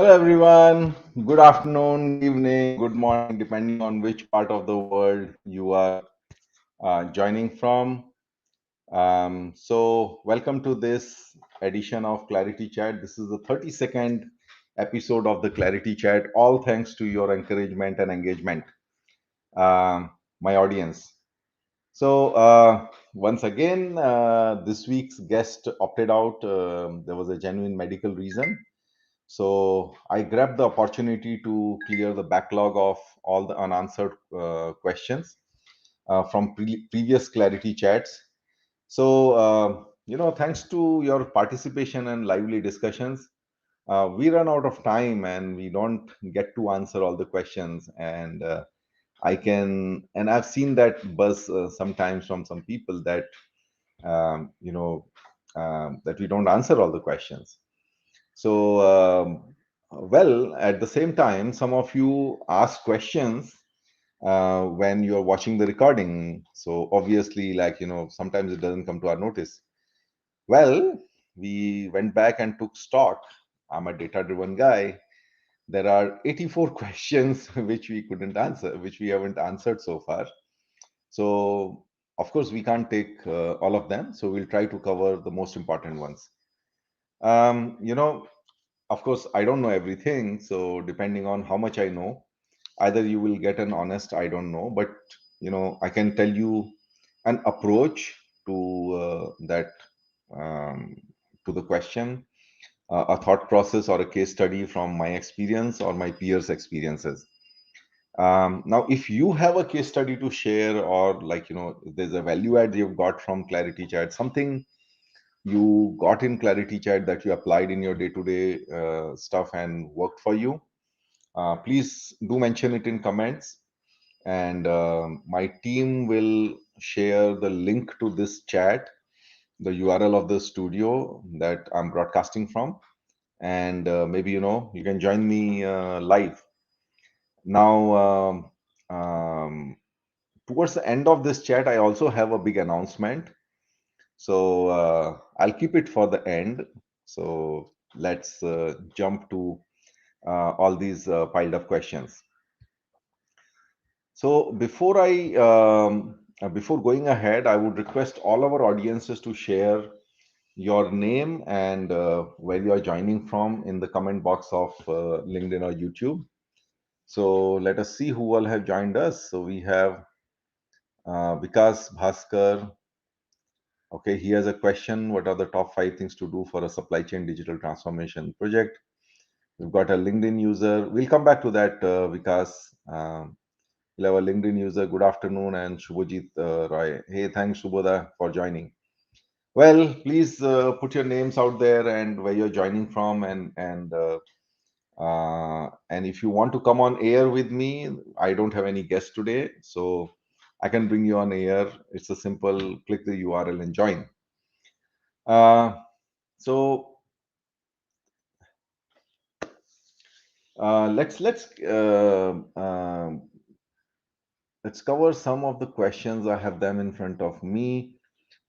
Hello, everyone. Good afternoon, good evening, good morning, depending on which part of the world you are joining from. Welcome to this edition of ClarITea Chat. This is the 32nd episode of the ClarITea Chat. All thanks to your encouragement and engagement, my audience. Once again, this week's guest opted out. There was a genuine medical reason. So I grabbed the opportunity to clear the backlog of all the unanswered questions from previous ClarITea chats. Thanks to your participation and lively discussions, we run out of time and we don't get to answer all the questions. And I've seen that buzz sometimes from some people that, that we don't answer all the questions. At the same time, some of you ask questions when you're watching the recording. So obviously, sometimes it doesn't come to our notice. Well, we went back and took stock. I'm a data-driven guy. There are 84 questions which we couldn't answer, which we haven't answered so far. So, of course, we can't take all of them. So we'll try to cover the most important ones. Um, you know, of course, I don't know everything. So depending on how much I know, either you will get an honest I don't know, but I can tell you an approach to that to the question, a thought process or a case study from my experience or my peers experiences. Now if you have a case study to share, or if there's a value add you've got from ClarITea Chat, something you got in ClarITea Chat that you applied in your day-to-day stuff and worked for you, please do mention it in comments, and my team will share the link to this chat, the URL of the studio that I'm broadcasting from, and maybe you can join me live. Now, towards the end of this chat, I also have a big announcement. So I'll keep it for the end. So let's jump to all these piled up questions. So before going ahead, I would request all our audiences to share your name and where you are joining from in the comment box of LinkedIn or YouTube. So let us see who all have joined us. So we have Vikas, Bhaskar. Okay, he has a question. What are the top 5 things to do for a supply chain digital transformation project? We've got a LinkedIn user. We'll come back to that, Vikas. We'll have a LinkedIn user. Good afternoon, and Shubhajit Roy. Hey, thanks, Shubhoda, for joining. Well, please put your names out there and where you're joining from, and if you want to come on air with me, I don't have any guests today, so I can bring you on air. It's a simple click the URL and join. Uh, so let's cover some of the questions. I have them in front of me.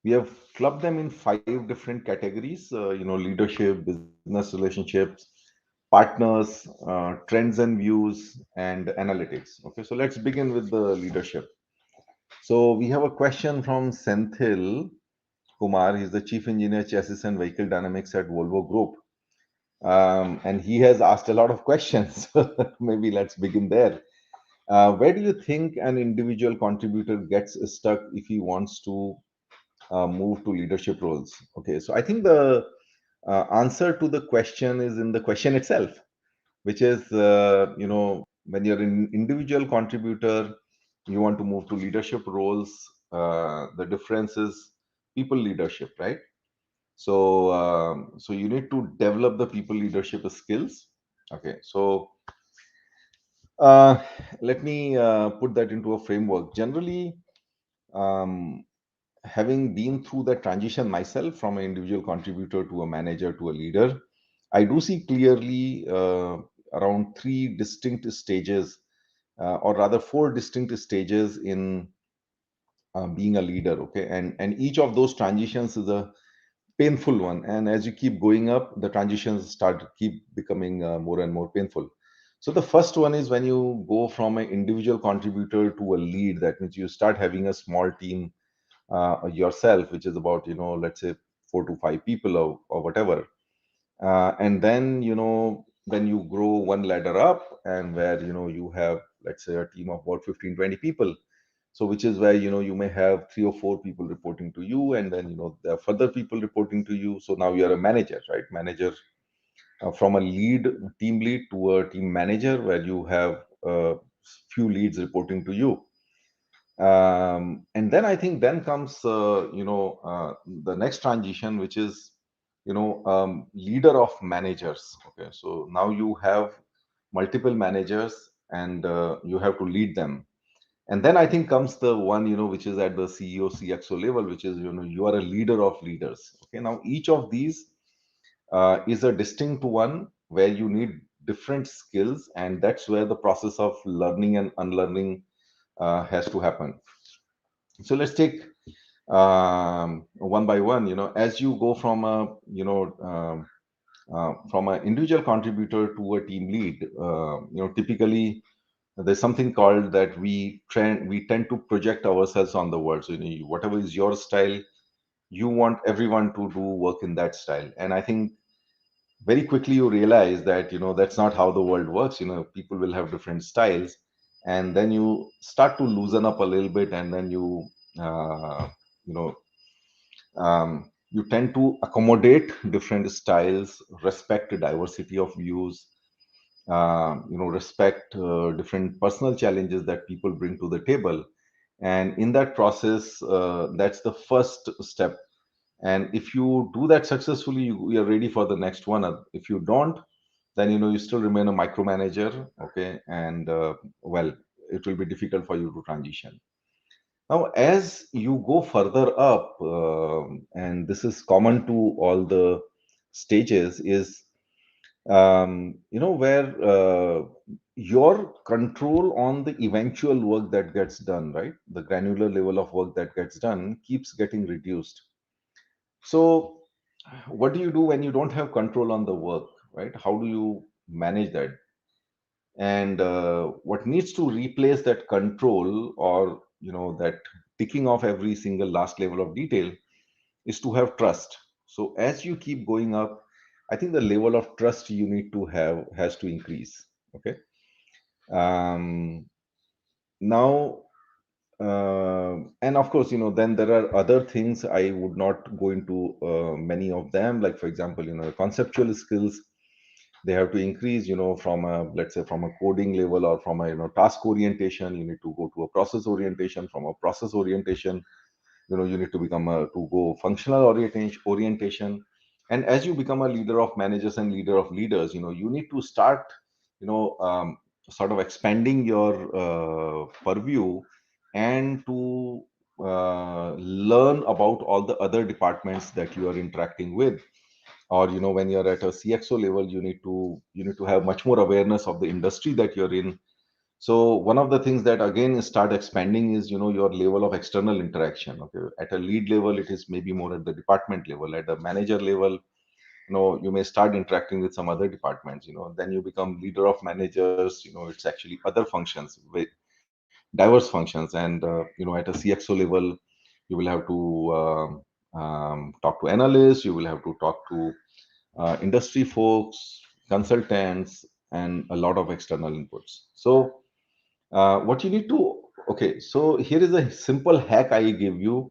We have clubbed them in 5 different categories. Leadership, business relationships, partners, trends and views, and analytics. Okay, so let's begin with the leadership. So we have a question from Senthil Kumar. He's the chief engineer, chassis and vehicle dynamics at Volvo Group. And he has asked a lot of questions. Maybe let's begin there. Where do you think an individual contributor gets stuck if he wants to move to leadership roles? Okay, so I think the answer to the question is in the question itself, which is, when you're an individual contributor, you want to move to leadership roles. The difference is people leadership, right? So you need to develop the people leadership skills. Okay, so uh, let me put that into a framework. Generally, um, having been through the transition myself from an individual contributor to a manager to a leader, I do see clearly around 3 distinct stages, or rather 4 distinct stages in being a leader. Okay, and each of those transitions is a painful one, and as you keep going up, the transitions start keep becoming more and more painful. So the first one is when you go from an individual contributor to a lead. That means you start having a small team yourself, which is about, let's say 4 to 5 people, or whatever. And then, when you grow one ladder up, and where, you have, let's say, a team of about 15, 20 people. So which is where, you may have 3 or 4 people reporting to you, and then, there are further people reporting to you. So now you're a manager, right? Manager, from a team lead to a team manager, where you have a few leads reporting to you. And then I think then comes, the next transition, which is, leader of managers. Okay, so now you have multiple managers, and you have to lead them. And then I think comes the one, which is at the CEO, CXO level, which is, you are a leader of leaders. Okay, now each of these is a distinct one, where you need different skills, and that's where the process of learning and unlearning has to happen. So let's take one by one. As you go from a, from an individual contributor to a team lead, typically there's something called that we tend to project ourselves on the world. So, whatever is your style, you want everyone to do work in that style. And I think very quickly you realize that, that's not how the world works. People will have different styles, and then you start to loosen up a little bit, and then you know you tend to accommodate different styles, respect the diversity of views, respect different personal challenges that people bring to the table. And in that process, that's the first step. And if you do that successfully, you are ready for the next one. If you don't, then, you still remain a micromanager. Okay, and well, it will be difficult for you to transition. Now, as you go further up, and this is common to all the stages, is, where your control on the eventual work that gets done, right? The granular level of work that gets done keeps getting reduced. So, what do you do when you don't have control on the work, right? How do you manage that? And what needs to replace that control, or, that ticking off every single last level of detail, is to have trust. So as you keep going up, I think the level of trust you need to have has to increase. Okay. um, Now, and of course, then there are other things. I would not go into many of them. Like, for example, conceptual skills, they have to increase, from a, let's say, from a coding level, or from a, task orientation. You need to go to a process orientation. From a process orientation, you need to become a to go functional orientation. And as you become a leader of managers and leader of leaders, you need to start, you know um, sort of expanding your purview, and to learn about all the other departments that you are interacting with. Or, when you're at a CXO level, you need to have much more awareness of the industry that you're in. So one of the things that again start expanding is, your level of external interaction. Okay, at a lead level, it is maybe more at the department level. At a manager level, you may start interacting with some other departments. Then you become leader of managers. It's actually other functions, with diverse functions. And at a CXO level, you will have to talk to analysts. You will have to talk to industry folks, consultants, and a lot of external inputs. So what you need to okay, so here is a simple hack I give you,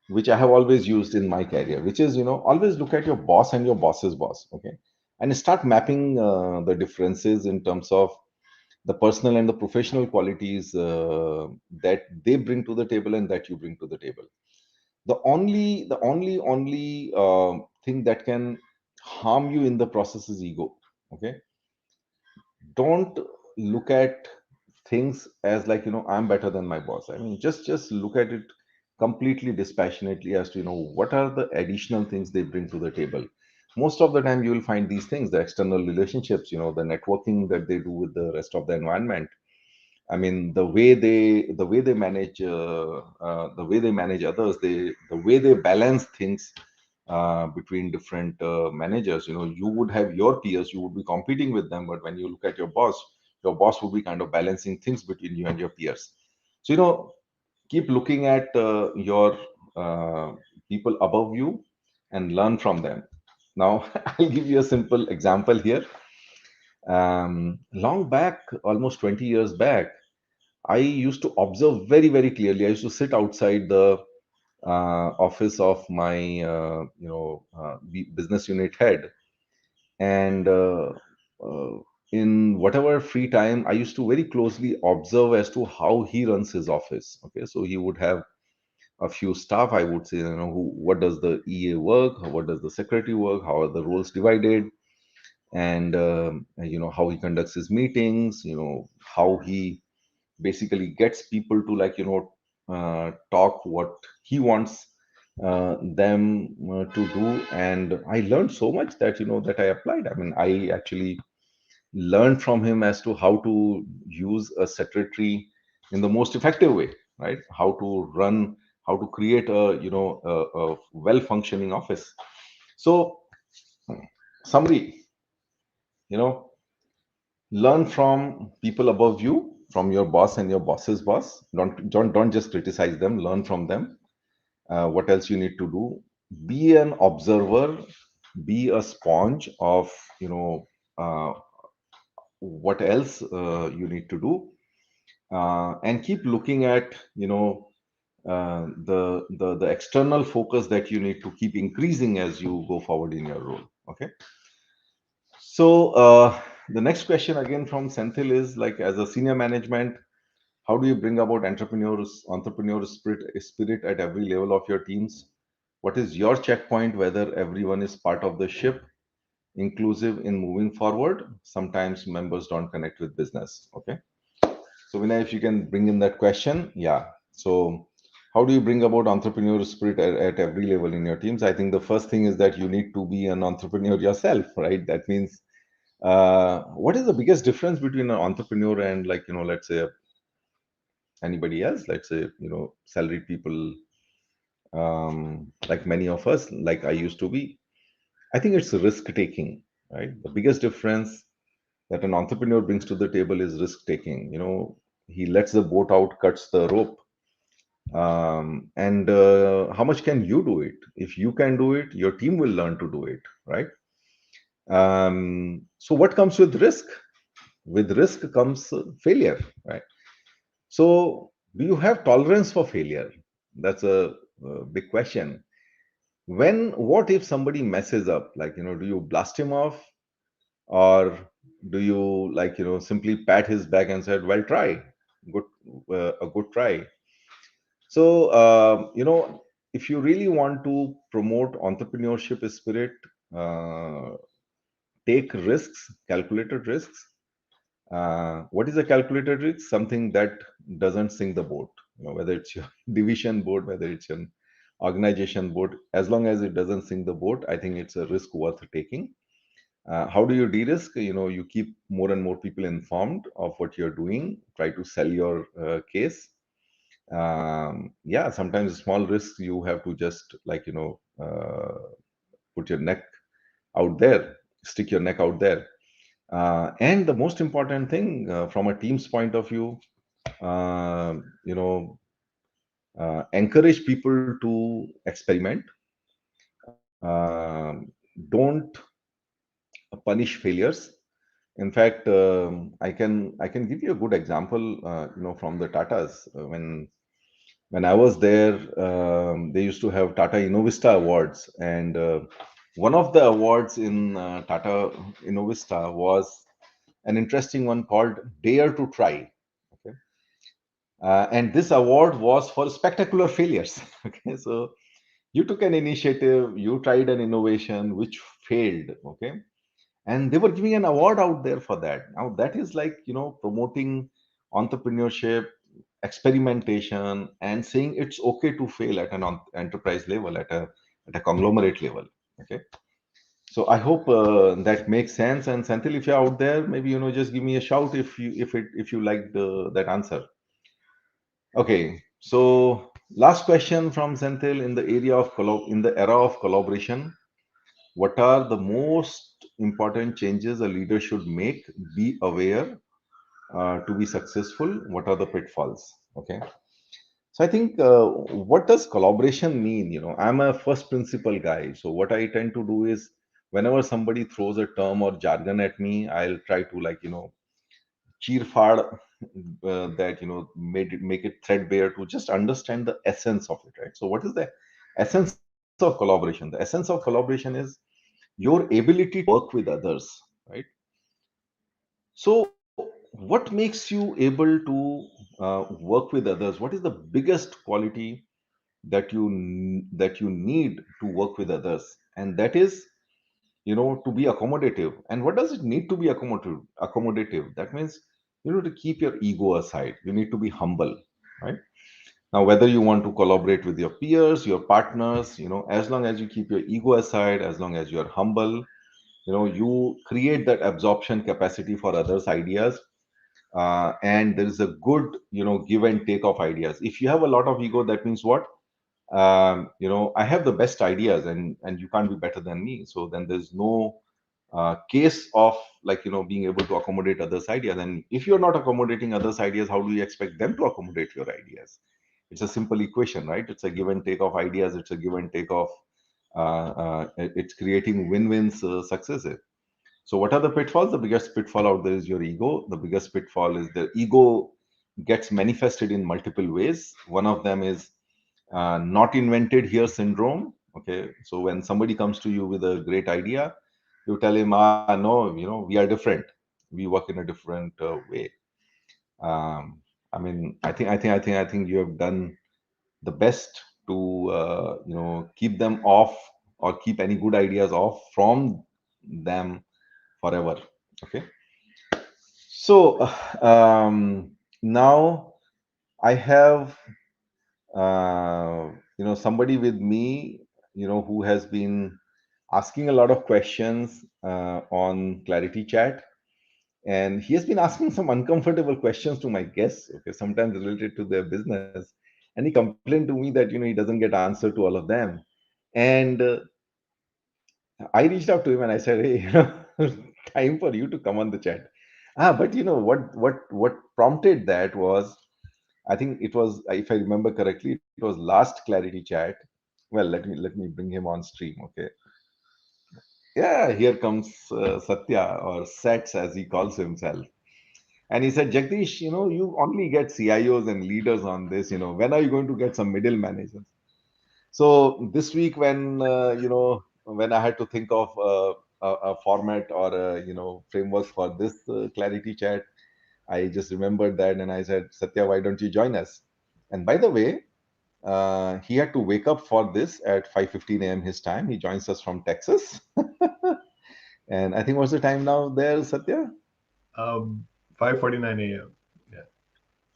which I have always used in my career, which is, always look at your boss and your boss's boss. Okay, and start mapping the differences in terms of the personal and the professional qualities that they bring to the table, and that you bring to the table. The only thing that can harm you in the process is ego. Okay, don't look at things as like, I'm better than my boss. I mean, just look at it completely dispassionately, as to, what are the additional things they bring to the table. Most of the time you will find these things: the external relationships, the networking that they do with the rest of the environment. I mean, the way they manage others, the way they balance things between different managers. You would have your peers, you would be competing with them, but when you look at your boss would be kind of balancing things between you and your peers. So keep looking at your uh, people above you and learn from them. Now, I'll give you a simple example here. Long back, almost 20 years back, I used to observe very, very clearly. I used to sit outside the office of my, business unit head, and uh, in whatever free time, I used to very closely observe as to how he runs his office. Okay, so he would have a few staff. I would say, what does the EA work? What does the secretary work? How are the roles divided? And how he conducts his meetings. How he basically gets people to talk what he wants them to do. And I learned so much that that I applied. I mean, I actually learned from him as to how to use a secretary in the most effective way, right? How to run, how to create a well functioning office. So, summary, you know learn from people above you, from your boss and your boss's boss. Don't just criticize them, learn from them. What else you need to do? Be an observer, be a sponge of uh, what else you need to do, and keep looking at the external focus that you need to keep increasing as you go forward in your role. Okay. So the next question again from Senthil is, like, as a senior management, how do you bring about entrepreneur spirit at every level of your teams? What is your checkpoint whether everyone is part of the ship, inclusive in moving forward? Sometimes members don't connect with business. Okay. So Vinay, if you can bring in that question, yeah. So how do you bring about entrepreneurial spirit at every level in your teams? I think the first thing is that you need to be an entrepreneur yourself, right? That means what is the biggest difference between an entrepreneur and, like, let's say anybody else? Let's say, salaried people, like many of us, like I used to be. I think it's risk taking, right? The biggest difference that an entrepreneur brings to the table is risk taking. He lets the boat out, cuts the rope. And how much can you do it? If you can do it, your team will learn to do it, right? So what comes with risk? With risk comes failure, right? So do you have tolerance for failure? That's a big question. What if somebody messes up? Like, do you blast him off, or do you, like, simply pat his back and said, well, try, good, a good try? So if you really want to promote entrepreneurship spirit, uh, take risks, calculated risks. What is a calculated risk? Something that doesn't sink the boat. Whether it's your division board, whether it's an organization board, as long as it doesn't sink the boat, I think it's a risk worth taking. How do you de-risk? You keep more and more people informed of what you're doing. Try to sell your case. Yeah, sometimes small risks you have to just, like, put your neck out there, stick your neck out there. And the most important thing, from a team's point of view, uh, you know, encourage people to experiment. Don't punish failures. In fact, I can give you a good example. From the Tatas. When I was there, they used to have Tata Innovista Awards, and one of the awards in Tata Innovista was an interesting one called Dare to Try. Okay. And this award was for spectacular failures. Okay, so you took an initiative, you tried an innovation which failed. Okay, and they were giving an award out there for that. Now that is, like, promoting entrepreneurship, experimentation, and saying it's okay to fail at an enterprise level, at a conglomerate level. Okay, so I hope that makes sense. And Senthil, if you're out there, maybe just give me a shout if you liked that answer. Okay, so Last question from Senthil, in the in the era of collaboration, what are the most important changes a leader should make? Be aware to be successful. What are the pitfalls? Okay. So I think what does collaboration mean? I'm a first principle guy. So what I tend to do is whenever somebody throws a term or jargon at me, I'll try to cheer far that make it threadbare to just understand the essence of it, right? So what is the essence of collaboration? The essence of collaboration is your ability to work with others, right? So what makes you able to work with others? What is the biggest quality that you need to work with others? And that is, to be accommodative. And what does it need to be accommodative? That means to keep your ego aside. You need to be humble, right? Now, whether you want to collaborate with your peers, your partners, as long as you keep your ego aside, as long as you're humble, you create that absorption capacity for others' ideas. And there is a good give and take of ideas. If you have a lot of ego, that means what? I have the best ideas, and you can't be better than me. So then there's no case of being able to accommodate others' ideas. And if you're not accommodating others' ideas, how do you expect them to accommodate your ideas? It's a simple equation, right? It's a give and take of ideas. It's a give and take of it's creating win-wins successes. So what are the pitfalls? The biggest pitfall out there is your ego. The biggest pitfall is the ego gets manifested in multiple ways. One of them is not invented here syndrome. Okay, so when somebody comes to you with a great idea, you tell him, no, we are different. We work in a different way. Um, I think you have done the best to keep them off, or keep any good ideas off from them forever. Okay, so now I have somebody with me, who has been asking a lot of questions on ClarITea Chat, and he has been asking some uncomfortable questions to my guests. Okay, sometimes related to their business, and he complained to me that he doesn't get answer to all of them. And I reached out to him and I said, hey, time for you to come on the chat. But what prompted that was, I think it was, if I remember correctly, it was last ClarITea Chat. Well, let me bring him on stream. Okay. Yeah, here comes Satya, or Sets as he calls himself. And he said, Jagdish, you only get CIOs and leaders on this. When are you going to get some middle managers? So this week, when I had to think of a format or a framework for this ClarITea Chat, I just remembered that, and I said, Satya, why don't you join us? And by the way, he had to wake up for this at 5:15 a.m. his time. He joins us from Texas, and I think what's the time now there, Satya? Um, 5:49 a.m. Yeah.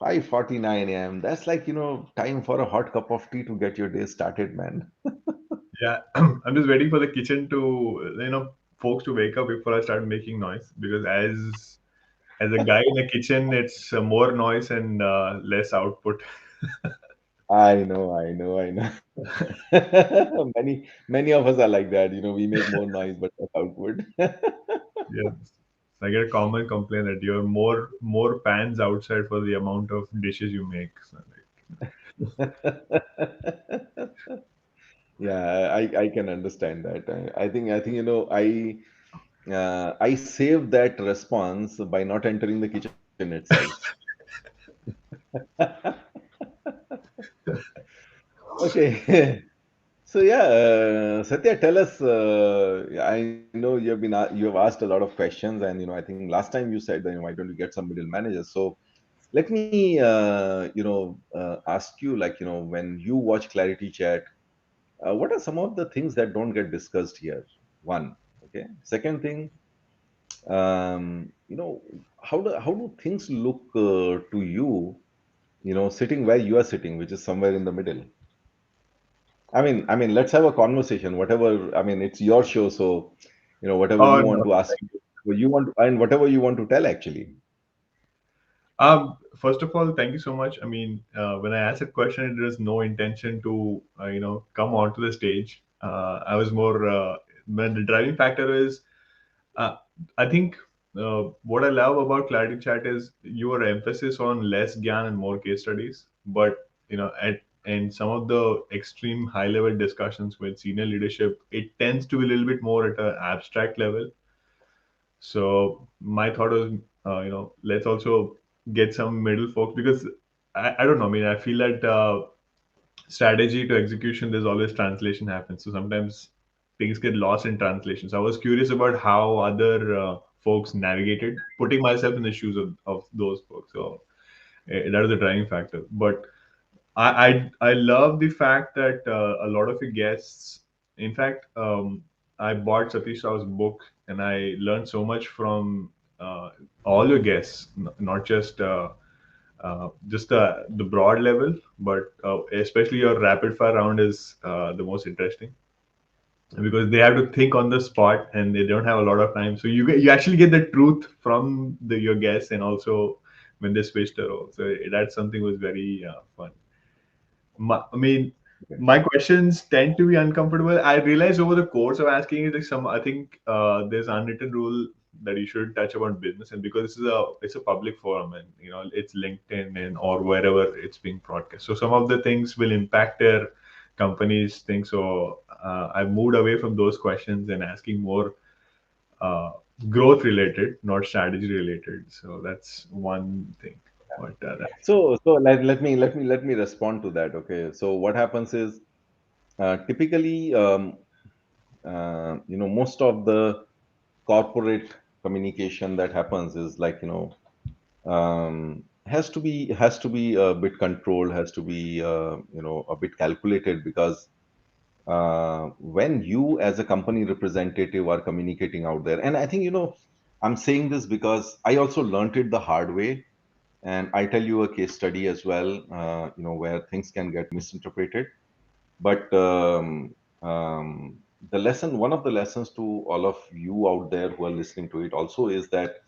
5:49 a.m. That's time for a hot cup of tea to get your day started, man. Yeah. I'm just waiting for the kitchen to, folks to wake up before I start making noise, because as a guy in the kitchen, it's more noise and less output. I know. Many of us are like that. We make more noise but less output. Yes. I get a common complaint that you're more pans outside for the amount of dishes you make. So, Yeah, I can understand that. I think I saved that response by not entering the kitchen itself. Okay. So yeah, Satya, tell us. I know you have asked a lot of questions, and I think last time you said that why don't you get some middle managers? So let me ask you, when you watch ClarITea Chat, what are some of the things that don't get discussed here? One, okay. Second thing, how do things look to you? Sitting where you are sitting, which is somewhere in the middle. I mean, let's have a conversation. Whatever. I mean, it's your show, so whatever you oh want no. to ask, what you want, and whatever you want to tell, actually. first of all, thank you so much. I mean, when I asked that question, there is no intention to, come onto the stage. I was more, when the driving factor is, uh, I think what I love about ClarITea Chat is your emphasis on less GAN and more case studies. But, at and some of the extreme high level discussions with senior leadership, it tends to be a little bit more at an abstract level. So my thought was, let's also get some middle folks because I don't know. I mean, I feel that strategy to execution, there's always translation happens. So sometimes things get lost in translation. So I was curious about how other folks navigated, putting myself in the shoes of those folks. So that was a driving factor. But I love the fact that a lot of your guests, in fact, I bought Satish Rao's book and I learned so much from all your guests, not just the broad level, but especially your rapid fire round is the most interesting because they have to think on the spot and they don't have a lot of time. So you actually get the truth from your guests and also when they switch the role. So that's something was very fun. I mean, my questions tend to be uncomfortable. I realize over the course of asking it, like I think there's unwritten rule that you should touch upon business, and because it's a public forum, and it's LinkedIn and or wherever it's being broadcast. So some of the things will impact their companies' things. So I moved away from those questions and asking more uh, growth related, not strategy related. So that's one thing. But So let me respond to that. Okay. So what happens is typically, most of the corporate communication that happens is like, has to be a bit controlled, has to be a bit calculated, because when you as a company representative are communicating out there, and I think, I'm saying this because I also learned it the hard way, and I tell you a case study as well, where things can get misinterpreted. But the lesson, one of the lessons to all of you out there who are listening to it also is that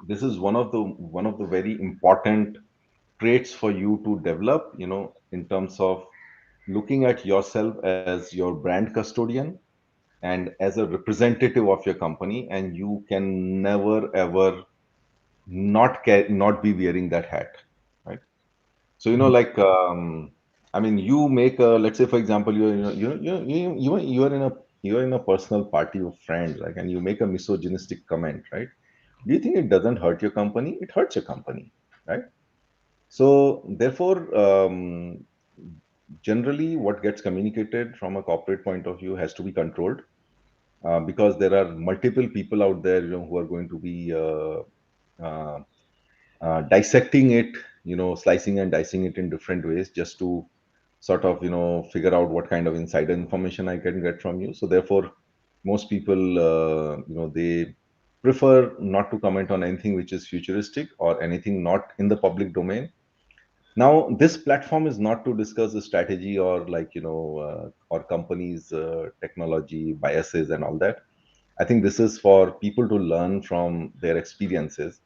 this is one of the very important traits for you to develop, in terms of looking at yourself as your brand custodian and as a representative of your company, and you can never ever not be wearing that hat, right? So, like, I mean, you make a, let's say, for example, you're in a personal party of friends, like, and you make a misogynistic comment, right? Do you think it doesn't hurt your company? It hurts your company, right? So therefore, generally, what gets communicated from a corporate point of view has to be controlled, because there are multiple people out there, who are going to be uh, dissecting it, slicing and dicing it in different ways, just to sort of, figure out what kind of insider information I can get from you. So therefore, most people, they prefer not to comment on anything which is futuristic or anything not in the public domain. Now, this platform is not to discuss the strategy or, like, or companies' technology biases and all that. I think this is for people to learn from their experiences,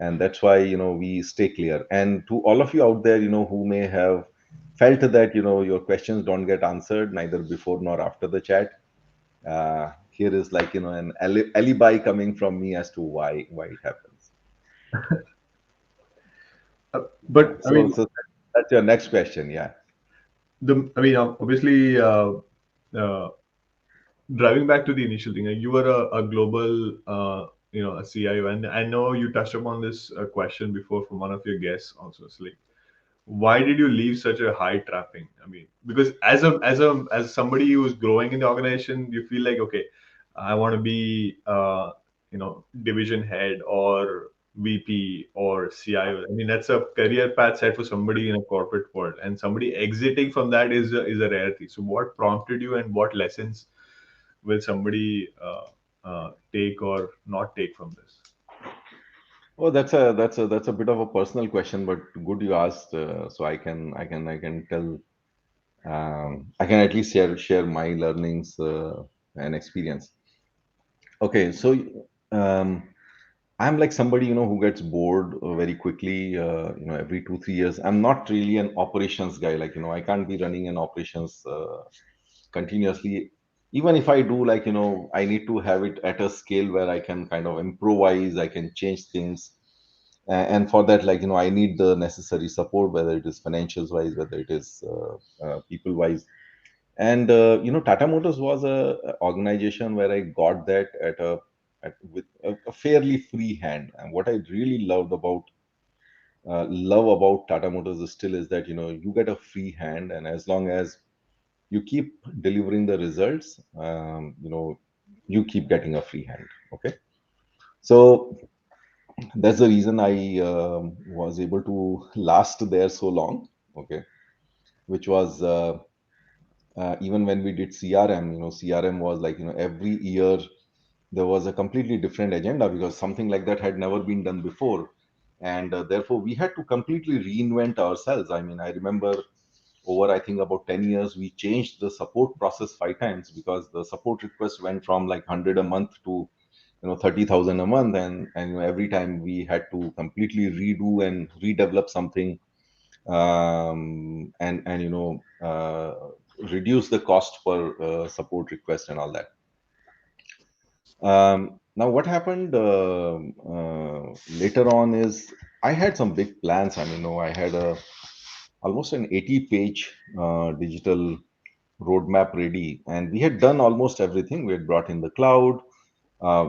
and that's why, we stay clear. And to all of you out there, who may have felt that, your questions don't get answered neither before nor after the chat, here is, like, an alibi coming from me as to why it happens. Yeah. but I So mean, so that's your next question. Yeah. obviously, uh, driving back to the initial thing, you were a global, a CIO, and I know you touched upon this question before from one of your guests also. It's like, why did you leave such a high trapping? I mean, because as somebody who's growing in the organization, you feel like, okay, I want to be, division head or VP or CIO. I mean, that's a career path set for somebody in a corporate world, and somebody exiting from that is a rarity. So, what prompted you, and what lessons will somebody take or not take from this? Oh, that's a bit of a personal question, but good you asked. So I can tell. I can at least share my learnings and experience. Okay, so um, I'm like somebody, who gets bored very quickly, every 2, 3 years. I'm not really an operations guy. Like, I can't be running an operations continuously. Even if I do, like, I need to have it at a scale where I can kind of improvise, I can change things. And for that, like, I need the necessary support, whether it is financials wise, whether it is people wise. And Tata Motors was a organization where I got that with a fairly free hand. And what I really love about Tata Motors is still is that you get a free hand, and as long as you keep delivering the results, you keep getting a free hand. Okay, so that's the reason I was able to last there so long. Okay, which was even when we did CRM. CRM was like, every year there was a completely different agenda, because something like that had never been done before. And therefore we had to completely reinvent ourselves. I mean, I remember over, I think, about 10 years, we changed the support process 5 times, because the support request went from like 100 a month to 30,000 a month. And every time we had to completely redo and redevelop something, and reduce the cost per support request and all that. Now, what happened later on is I had some big plans. I mean, I had almost an 80-page digital roadmap ready, and we had done almost everything. We had brought in the cloud.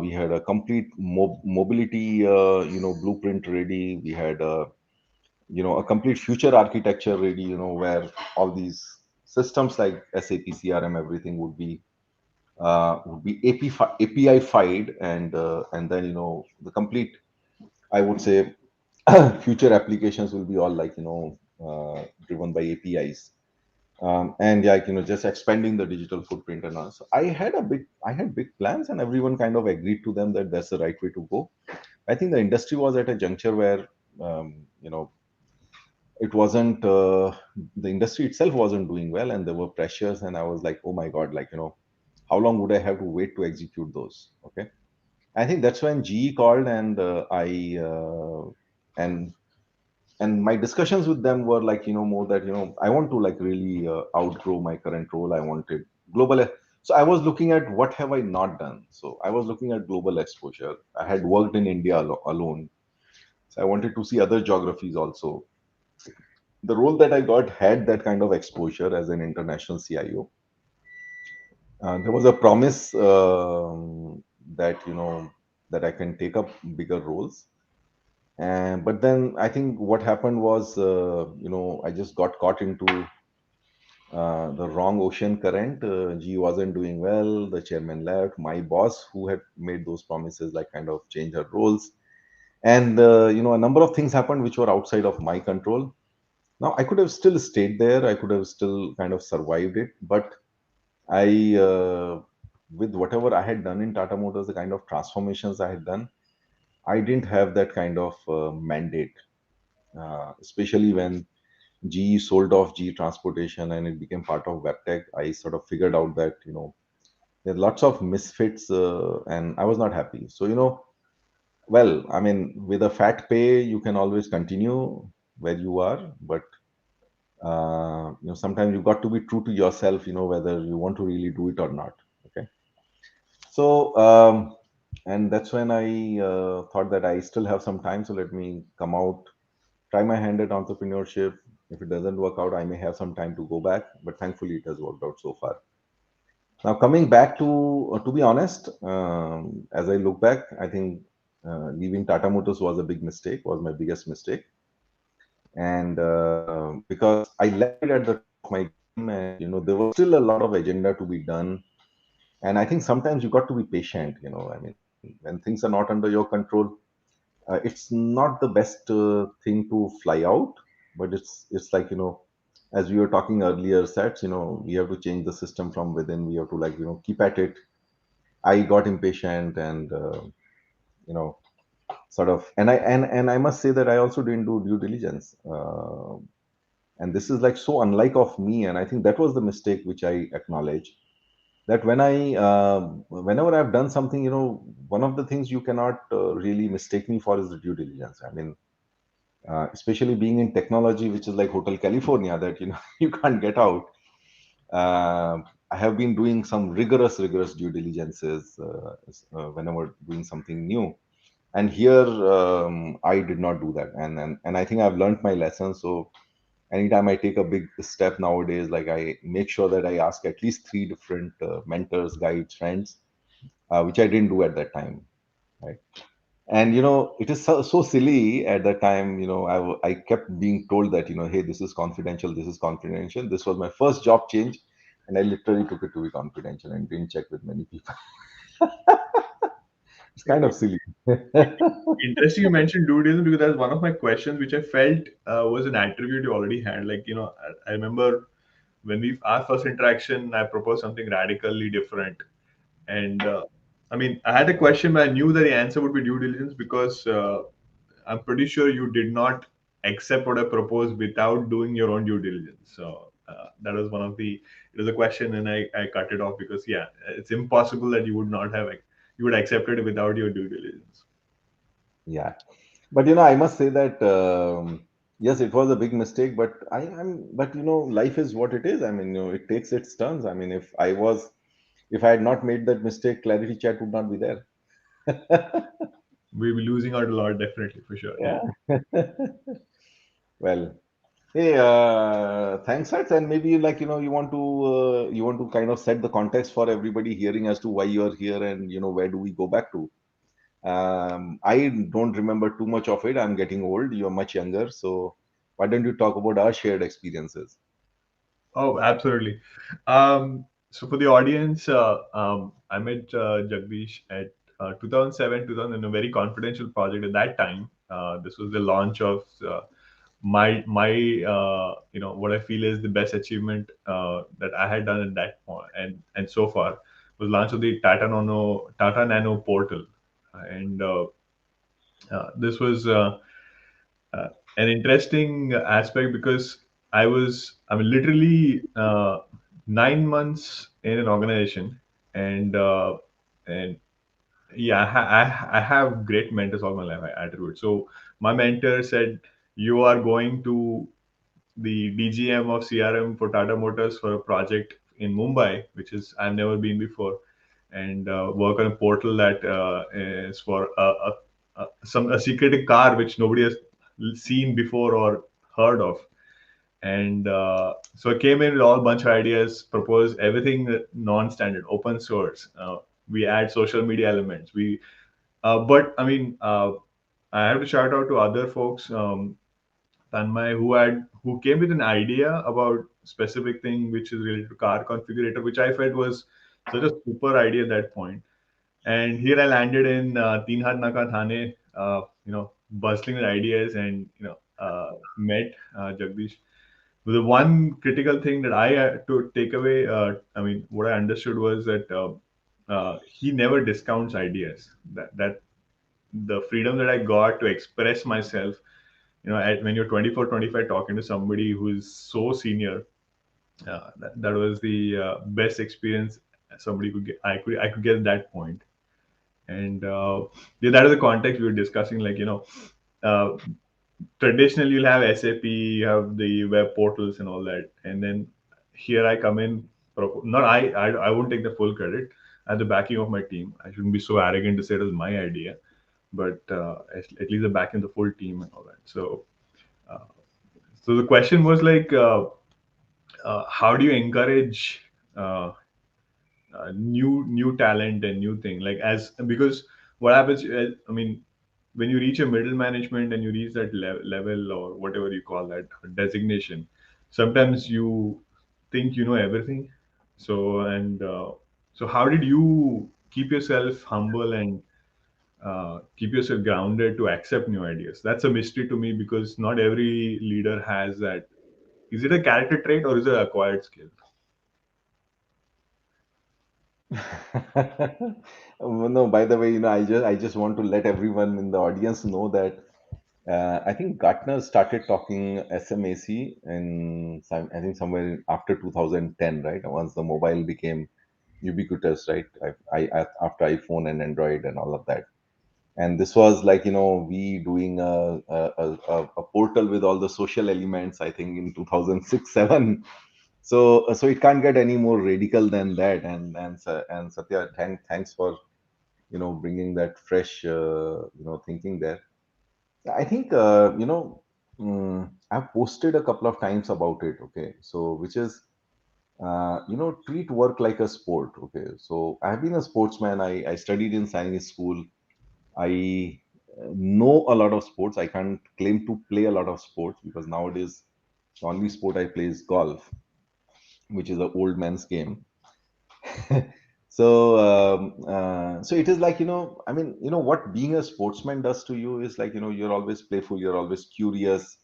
We had a complete mobility, blueprint ready. We had a complete future architecture ready. Where all these systems like SAP, CRM, everything would be API-fied, and then the complete, I would say, future applications will be all like driven by APIs, and like just expanding the digital footprint and all. So I had big plans, and everyone kind of agreed to them that that's the right way to go. I think the industry was at a juncture where um, you know it wasn't the industry itself wasn't doing well, and there were pressures, and I was like, oh my god, like how long would I have to wait to execute those? Okay, I think that's when GE called, and I and my discussions with them were like more that I want to like really outgrow my current role. I wanted global. So I was looking at what have I not done. So I was looking at global exposure. I had worked in India alone, so I wanted to see other geographies also. The role that I got had that kind of exposure as an international CIO. There was a promise that that I can take up bigger roles. And but then I think what happened was, I just got caught into the wrong ocean current. G wasn't doing well. The chairman left. My boss, who had made those promises, like kind of changed her roles, and a number of things happened which were outside of my control. Now I could have still stayed there. I could have still kind of survived it, but I, with whatever I had done in Tata Motors, the kind of transformations I had done, I didn't have that kind of mandate, especially when GE sold off GE Transportation and it became part of Webtech. I sort of figured out that there are lots of misfits, and I was not happy. So well, I mean, with a fat pay, you can always continue where you are, but sometimes you got to be true to yourself. Whether you want to really do it or not. Okay, so and that's when I thought that I still have some time, so let me come out, try my hand at entrepreneurship. If it doesn't work out, I may have some time to go back, but thankfully it has worked out so far. Now, coming back to be honest, as I look back, I think leaving Tata Motors was a big mistake, was my biggest mistake. And because I left it at the top of my game, and there was still a lot of agenda to be done. And I think sometimes you got to be patient. I mean, when things are not under your control, it's not the best thing to fly out, but it's like as we were talking earlier, sets, we have to change the system from within. We have to like keep at it. I got impatient, and you know sort of, and I must say that I also didn't do due diligence, and this is like so unlike of me, and I think that was the mistake which I acknowledge. that whenever I've done something, one of the things you cannot really mistake me for is the due diligence. I mean, especially being in technology, which is like Hotel California, that you can't get out. I have been doing some rigorous due diligences whenever doing something new, and here I did not do that, and I think I've learned my lesson. So anytime I take a big step nowadays, like I make sure that I ask at least three different mentors, guides, friends, which I didn't do at that time, right? And it is so silly at that time. I kept being told that, hey, this is confidential, this is confidential. This was my first job change, and I literally took it to be confidential and didn't check with many people. It's kind of silly. Interesting you mentioned due diligence because that's one of my questions, which I felt was an attribute you already had. Like, I remember when we our first interaction, I proposed something radically different, and I mean, I had a question, but I knew that the answer would be due diligence because I'm pretty sure you did not accept what I proposed without doing your own due diligence. So that was one of the. It was a question, and I cut it off because yeah, it's impossible that you would not have you would accept it without your due diligence. Yeah, but I must say that yes, it was a big mistake, but but life is what it is. I mean, it takes its turns. I mean, if I had not made that mistake, Clarity Chat would not be there. We'll be losing out a lot, definitely for sure. Yeah. Yeah. Well, hey, thanks, Sats. And maybe you want to kind of set the context for everybody hearing as to why you're here, and where do we go back to. I don't remember too much of it. I'm getting old. You're much younger, so why don't you talk about our shared experiences? Oh, absolutely. So for the audience, I met Jagdish at 2007, 2000 in a very confidential project at that time. This was the launch of my what I feel is the best achievement that I had done at that point, and so far was launch of the Tata Nano portal, and this was an interesting aspect because I mean, literally 9 months in an organization, and and yeah, I have great mentors all my life. I attribute. So my mentor said, "You are going to the DGM of CRM for Tata Motors for a project in Mumbai, which is I've never been before, and work on a portal that is for a secret car which nobody has seen before or heard of." And so I came in with all bunch of ideas, proposed everything non-standard, open source. We add social media elements. But I mean, I have to shout out to other folks. Tanmay, who came with an idea about specific thing which is related to car configurator, which I felt was such a super idea at that point. And here I landed in Teen Hat Naka Thane, bustling with ideas, and met Jagdish. The one critical thing that I had to take away, I mean, what I understood was that he never discounts ideas. That the freedom that I got to express myself, when you're 24, 25, talking to somebody who is so senior, that was the best experience somebody could get. I could get at that point. And yeah, that is the context we were discussing. Like, uh, traditionally you'll have SAP, you have the web portals and all that, and then here I come in. Not I won't take the full credit. At the backing of my team, I shouldn't be so arrogant to say it was my idea, but at least the backing of the full team and all that. Uh, so the question was like, how do you encourage new talent and new thing, like, as because what happens, I mean, when you reach a middle management and you reach that level or whatever you call that designation, sometimes you think you know everything. So how did you keep yourself humble and keep yourself grounded to accept new ideas? That's a mystery to me because not every leader has that. Is it a character trait or is it an acquired skill? No, by the way, I just want to let everyone in the audience know that I think Gartner started talking SMAC I think somewhere after 2010, right? Once the mobile became ubiquitous, right? After iPhone and Android and all of that. And this was like, we doing a portal with all the social elements, I think in 2006 7. So it can't get any more radical than that. And Satya, thanks for bringing that fresh thinking there. I think I've posted a couple of times about it. Okay, so which is treat work like a sport. Okay, so I've been a sportsman. I studied in science school. I know a lot of sports. I can't claim to play a lot of sports because nowadays the only sport I play is golf, which is an old man's game. So it is like, I mean, what being a sportsman does to you is like, you're always playful, you're always curious.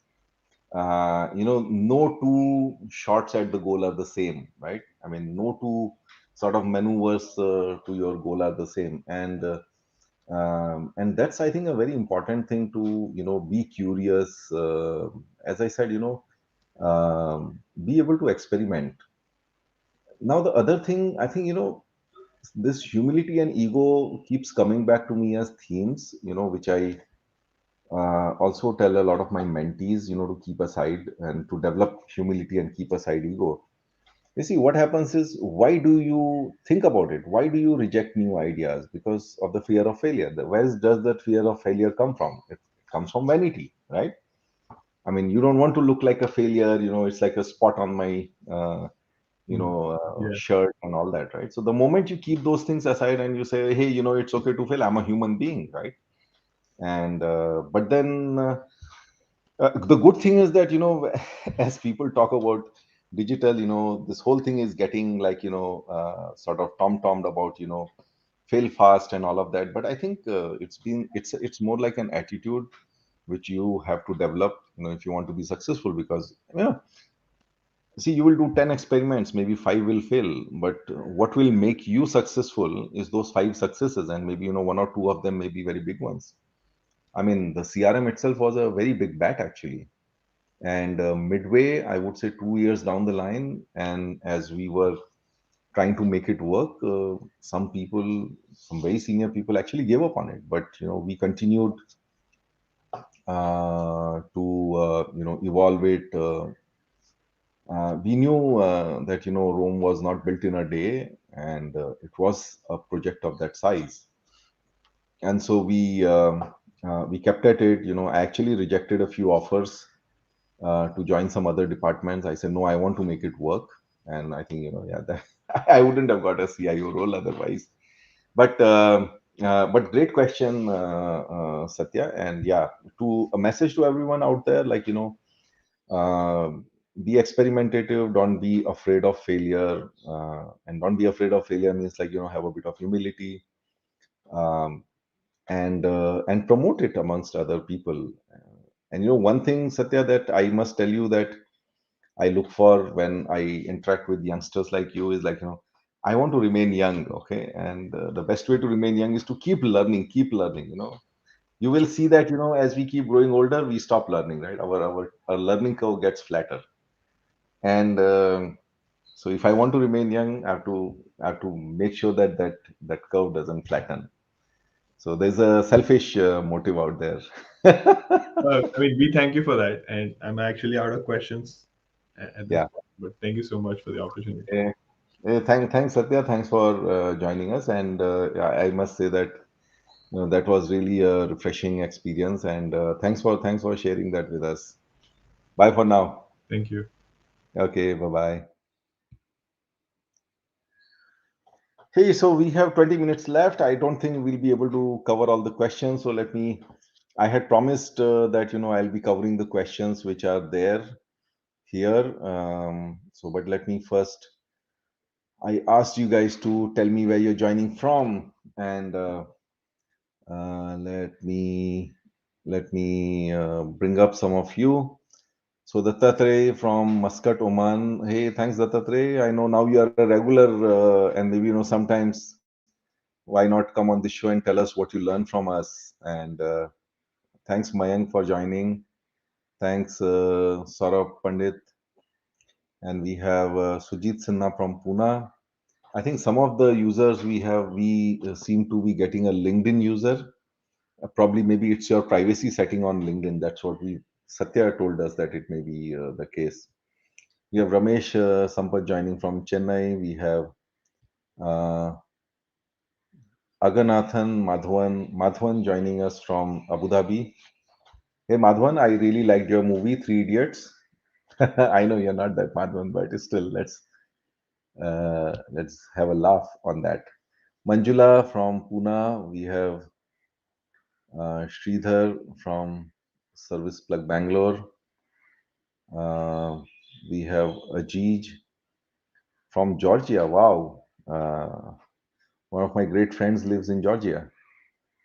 No two shots at the goal are the same, right? I mean, no two sort of maneuvers to your goal are the same. And that's, I think, a very important thing to, be curious. As I said, be able to experiment. Now, the other thing, I think, this humility and ego keeps coming back to me as themes, which I also tell a lot of my mentees, to keep aside and to develop humility and keep aside ego. You see, what happens is, why do you think about it? Why do you reject new ideas? Because of the fear of failure. Does that fear of failure come from? It comes from vanity, right? I mean, you don't want to look like a failure. It's like a spot on my Mm. Yeah. shirt and all that, right? So the moment you keep those things aside and you say, hey, it's okay to fail, I'm a human being, right? And but then the good thing is that, as people talk about digital, this whole thing is getting like, sort of tom-tommed about, fail fast and all of that. But I think it's more like an attitude which you have to develop, if you want to be successful. Because see, you will do 10 experiments, maybe 5 will fail, but what will make you successful is those 5 successes, and maybe, one or two of them may be very big ones. I mean, the CRM itself was a very big bet actually. And midway, I would say 2 years down the line, and as we were trying to make it work, some people, some very senior people actually gave up on it. But, we continued to evolve it. We knew that, Rome was not built in a day, and it was a project of that size. And so we kept at it. I actually rejected a few offers to join some other departments. I said, no, I want to make it work. And I think, yeah, that, I wouldn't have got a CIO role otherwise. But great question, Satya. And yeah, to a message to everyone out there, like, uh, be experimentative, don't be afraid of failure. And don't be afraid of failure means like, have a bit of humility. Um, and promote it amongst other people. And one thing, Satya, that I must tell you that I look for when I interact with youngsters like you is like, I want to remain young, okay? And the best way to remain young is to keep learning, keep learning. You will see that, as we keep growing older, we stop learning, right? Our learning curve gets flatter. And so if I want to remain young, I have to make sure that curve doesn't flatten. So there's a selfish motive out there. I mean, we thank you for that, and I'm actually out of questions at this Yeah. point. But thank you so much for the opportunity. Eh, thanks, Satya. Thanks for joining us. And yeah, I must say that that was really a refreshing experience. And thanks for sharing that with us. Bye for now. Thank you. Okay. Bye bye. Hey, so we have 20 minutes left. I don't think we'll be able to cover all the questions. So let me. I had promised that I'll be covering the questions which are there here. But let me first. I asked you guys to tell me where you're joining from, and let me bring up some of you. So Dattatray from Muscat, Oman. Hey, thanks, Dattatray. I know now you are a regular, and maybe sometimes why not come on the show and tell us what you learned from us? And thanks, Mayank, for joining. Thanks, Saurabh Pandit, and we have Sujit Sinha from Pune. I think some of the users we have, we seem to be getting a LinkedIn user. Probably maybe it's your privacy setting on LinkedIn. That's what we Satya told us that it may be the case. We have Ramesh Sampath joining from Chennai. We have uh, Aganathan Madhavan joining us from Abu Dhabi. Hey Madhavan, I really liked your movie Three Idiots. I know you're not that Madhavan, but still, let's have a laugh on that. Manjula from Pune. We have Sridhar from Service Plug Bangalore. Uh, we have Ajij from Georgia. Wow. One of my great friends lives in Georgia.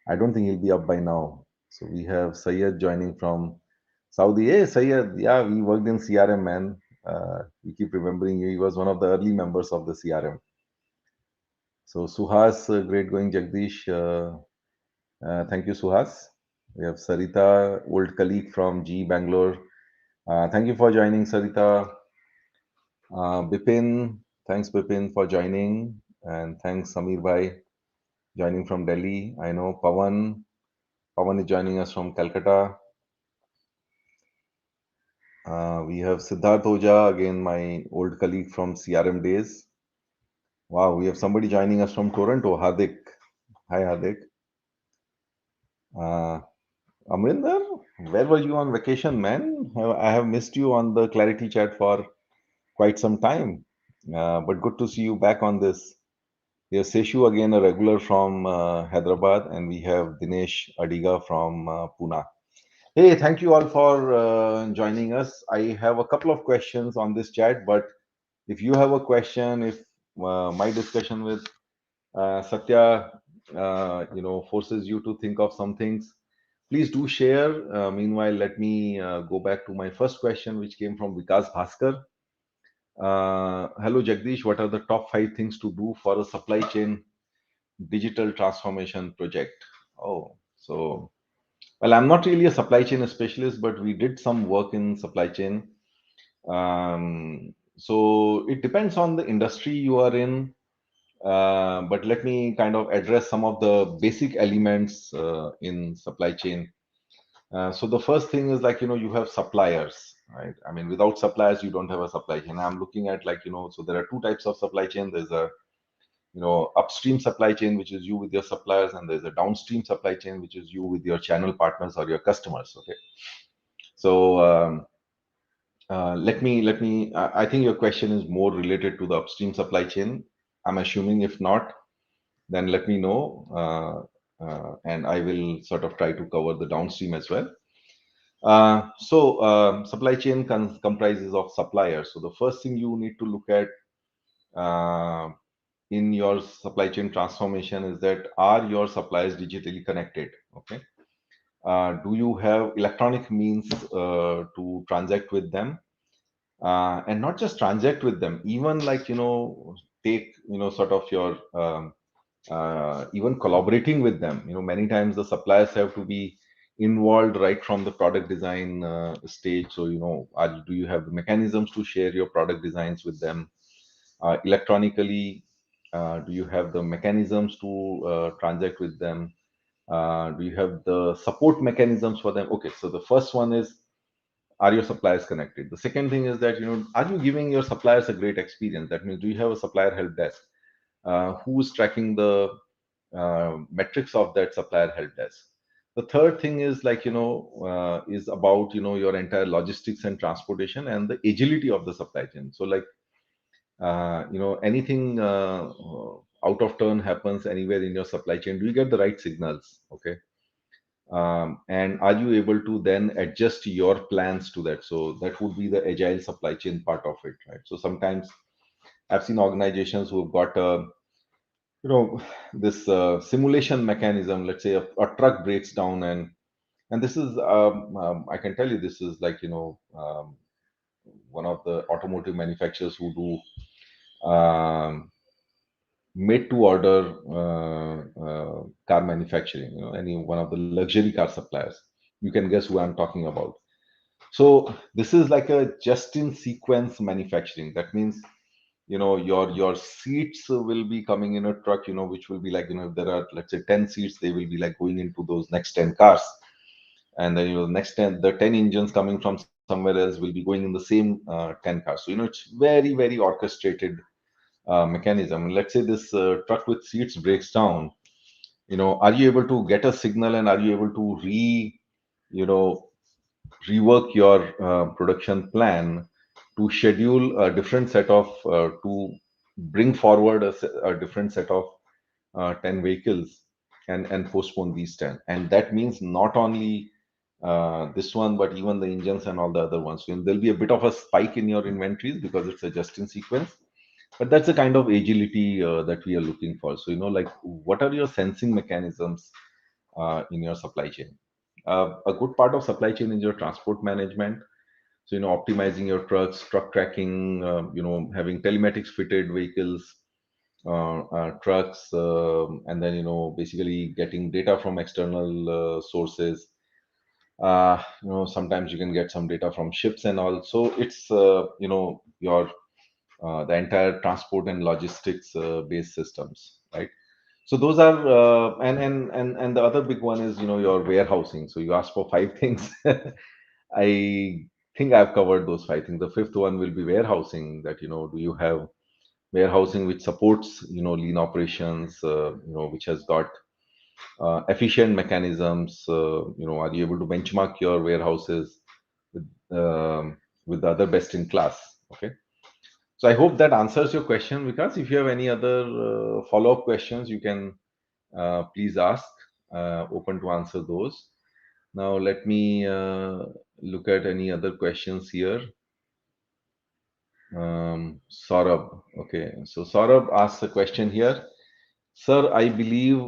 I don't think he'll be up by now. So we have Sayed joining from Saudi. Hey, Sayed. Yeah, we worked in CRM, man. We keep remembering you. He was one of the early members of the CRM. So Suhas, great going Jagdish. Thank you, Suhas. We have Sarita, old colleague from G Bangalore. Thank you for joining, Sarita. Bipin, thanks Bipin for joining, and thanks Samir Bhai joining from Delhi. I know Pawan is joining us from Calcutta. We have Siddharth Oja, again my old colleague from CRM days. Wow, we have somebody joining us from Toronto, Hardik. Hi Hardik. Uh, Amrinder, where were you on vacation, man? I have missed you on the ClarITea Chat for quite some time. But good to see you back on this. We have Seshu again, a regular from Hyderabad, and we have Dinesh Adiga from Pune. Hey, thank you all for joining us. I have a couple of questions on this chat, but if you have a question, if my discussion with Satya, forces you to think of some things, please do share. Meanwhile, let me go back to my first question, which came from Vikas Bhaskar. Hello, Jagdish. What are the top five things to do for a supply chain digital transformation project? Oh, so, well, I'm not really a supply chain specialist, but we did some work in supply chain. So it depends on the industry you are in. But let me kind of address some of the basic elements in supply chain. So the first thing is like, you have suppliers, right? I mean, without suppliers, you don't have a supply chain. I'm looking at like, so there are two types of supply chain. There's a, upstream supply chain, which is you with your suppliers, and there's a downstream supply chain, which is you with your channel partners or your customers. Okay. So I think your question is more related to the upstream supply chain. I'm assuming if not, then let me know, and I will sort of try to cover the downstream as well. Supply chain comprises of suppliers. So the first thing you need to look at uh, in your supply chain transformation is that are your suppliers digitally connected? Okay. Do you have electronic means to transact with them? And not just transact with them, even like, take, sort of your even collaborating with them. Many times the suppliers have to be involved right from the product design stage. So, do you have the mechanisms to share your product designs with them electronically? Do you have the mechanisms to transact with them? Do you have the support mechanisms for them? Okay, so the first one is, are your suppliers connected? The second thing is that, are you giving your suppliers a great experience? That means, do you have a supplier help desk? Who's tracking the metrics of that supplier help desk? The third thing is like, is about, your entire logistics and transportation and the agility of the supply chain. So like, anything out of turn happens anywhere in your supply chain, do you get the right signals? Okay. And are you able to then adjust your plans to that? So that would be the agile supply chain part of it, right? So sometimes I've seen organizations who've got a, this simulation mechanism. Let's say a truck breaks down, and this is I can tell you, this is like, one of the automotive manufacturers who do made to order car manufacturing, any one of the luxury car suppliers. You can guess who I'm talking about. So this is like a just in sequence manufacturing. That means your seats will be coming in a truck, which will be like, if there are, let's say, 10 seats, they will be like going into those next 10 cars. And then, next 10, the 10 engines coming from somewhere else will be going in the same 10 cars. So, it's very, very orchestrated mechanism. Let's say this truck with seats breaks down. Are you able to get a signal, and are you able to you know rework your production plan to schedule a different set of to bring forward a different set of 10 vehicles, and postpone these 10? And that means not only this one, but even the engines and all the other ones. So there'll be a bit of a spike in your inventories because it's a just in sequence. But that's the kind of agility that we are looking for. So, like, what are your sensing mechanisms in your supply chain? A good part of supply chain is your transport management. So, optimizing your trucks, truck tracking, having telematics fitted vehicles, trucks, and then, basically getting data from external sources. Sometimes you can get some data from ships, and also it's, your the entire transport and logistics based systems, right? So those are, and the other big one is, your warehousing. So you asked for five things. I think I've covered those five things. The fifth one will be warehousing. That, do you have warehousing which supports, lean operations, which has got efficient mechanisms? Are you able to benchmark your warehouses with, with the other best in class? Okay. So I hope that answers your question, Vikas. If you have any other follow-up questions, you can please ask. Open to answer those. Now let me look at any other questions here. Saurabh. Okay. So Saurabh asks a question here. Sir, I believe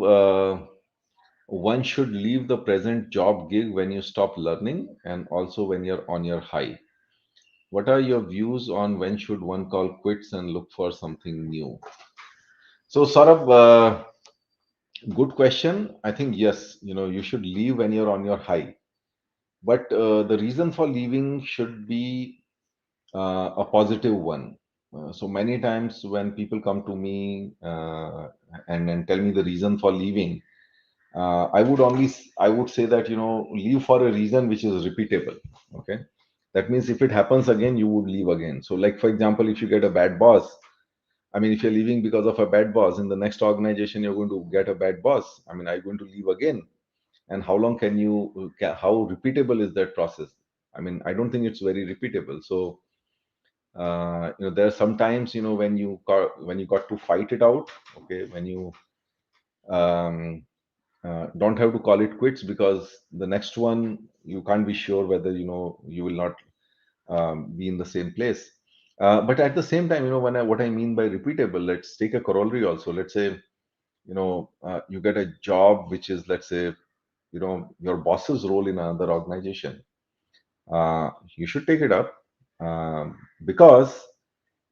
one should leave the present job gig when you stop learning, and also when you're on your high. What are your views on when should one call quits and look for something new? So, Saurabh, good question. I think yes, you should leave when you're on your high, but the reason for leaving should be a positive one. So many times when people come to me and tell me the reason for leaving, I would say that, leave for a reason which is repeatable. Okay, that means if it happens again, you would leave again. So, like for example, if you get a bad boss, I mean, if you're leaving because of a bad boss, in the next organization you're going to get a bad boss. I mean, are you going to leave again? And how long can you? How repeatable is that process? I mean, I don't think it's very repeatable. So, there are sometimes, when you got to fight it out. Okay, when you um, don't have to call it quits, because the next one you can't be sure whether, you will not be in the same place. But at the same time, what I mean by repeatable, let's take a corollary also. Let's say, you get a job which is, let's say, your boss's role in another organization. You should take it up, because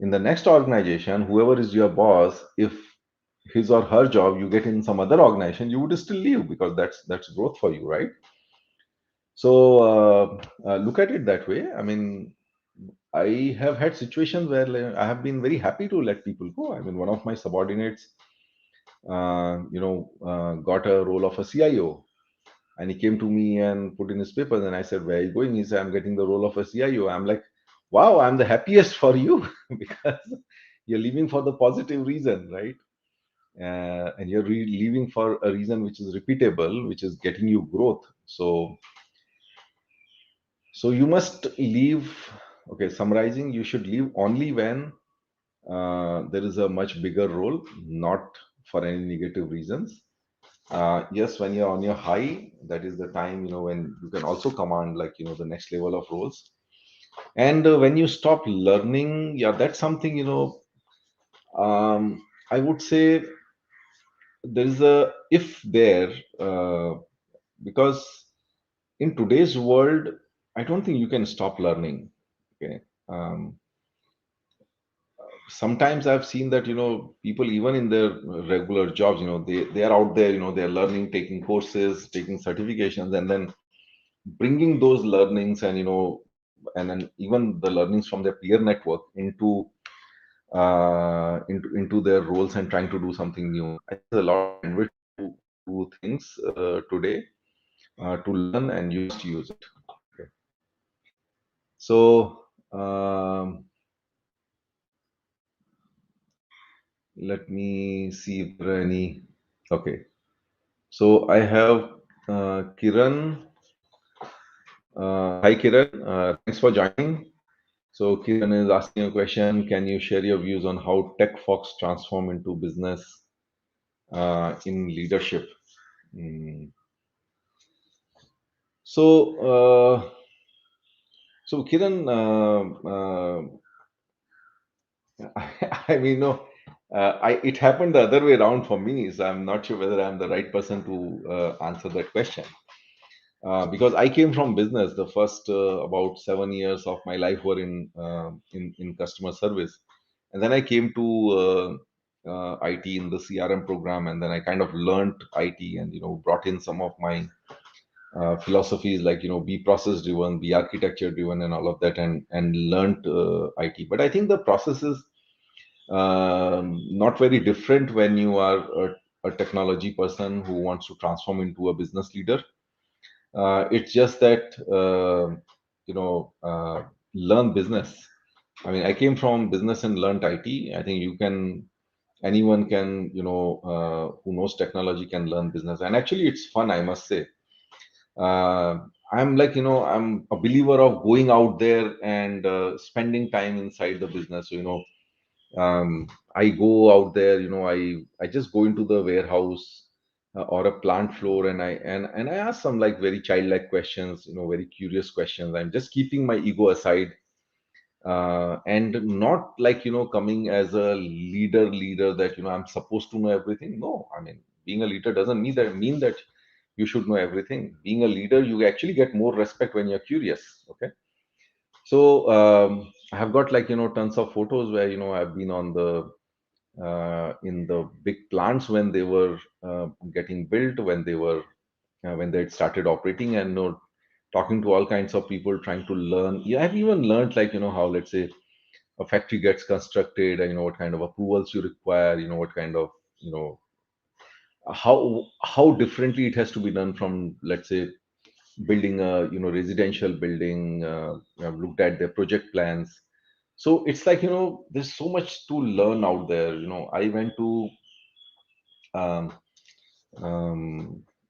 in the next organization, whoever is your boss, if his or her job you get in some other organization, you would still leave, because that's growth for you, right? So look at it that way. I mean, I have had situations where, like, I have been very happy to let people go. I mean, one of my subordinates, got a role of a CIO, and he came to me and put in his papers, and I said, "Where are you going?" He said, "I'm getting the role of a CIO." I'm like, "Wow, I'm the happiest for you," because you're leaving for the positive reason, right? And you're leaving for a reason which is repeatable, which is getting you growth. So you must leave. Okay, summarizing, you should leave only when there is a much bigger role, not for any negative reasons. Yes, when you're on your high, that is the time, when you can also command, like, the next level of roles. And when you stop learning, yeah, that's something, I would say there is a if there, because in today's world, I don't think you can stop learning. Okay. Um, Sometimes I've seen that, people, even in their regular jobs, they are out there, they're learning, taking courses, taking certifications, and then bringing those learnings, and then even the learnings from their peer network into into their roles and trying to do something new. I think there's a lot of bandwidth to do things today to learn, and you must use it. Okay. So let me see if there are any. Okay. So I have Kiran. Hi, Kiran. Thanks for joining. So Kiran is asking a question. Can you share your views on how tech folks transform into business in leadership? Mm. So, so Kiran, I mean, no, it happened the other way around for me. So I'm not sure whether I'm the right person to answer that question. Because I came from business. The first about 7 years of my life were in customer service, and then I came to IT in the CRM program, and then I kind of learned IT, and brought in some of my philosophies like be process driven, be architecture driven, and all of that, and learned IT. But I think the process is not very different when you are a technology person who wants to transform into a business leader. It's just that you know learn business. I mean, I came from business and learned IT. I think anyone can, who knows technology can learn business, and actually it's fun, I must say. uh, I'm like, I'm a believer of going out there and spending time inside the business. So, I go out there, I just go into the warehouse or a plant floor, and I ask some like very childlike questions, very curious questions. I'm just keeping my ego aside, and not like, coming as a leader that, I'm supposed to know everything. No, I mean, being a leader doesn't mean that you should know everything. Being a leader, you actually get more respect when you're curious. Okay. So I have got like, tons of photos where, I've been on the in the big plants when they were getting built, when they had started operating, and talking to all kinds of people, trying to learn. Yeah, I've even learned like, how, let's say, a factory gets constructed, and what kind of approvals you require, what kind of, you know how differently it has to be done from, let's say, building a, residential building. I've looked at their project plans. So it's like, there's so much to learn out there. I went to um,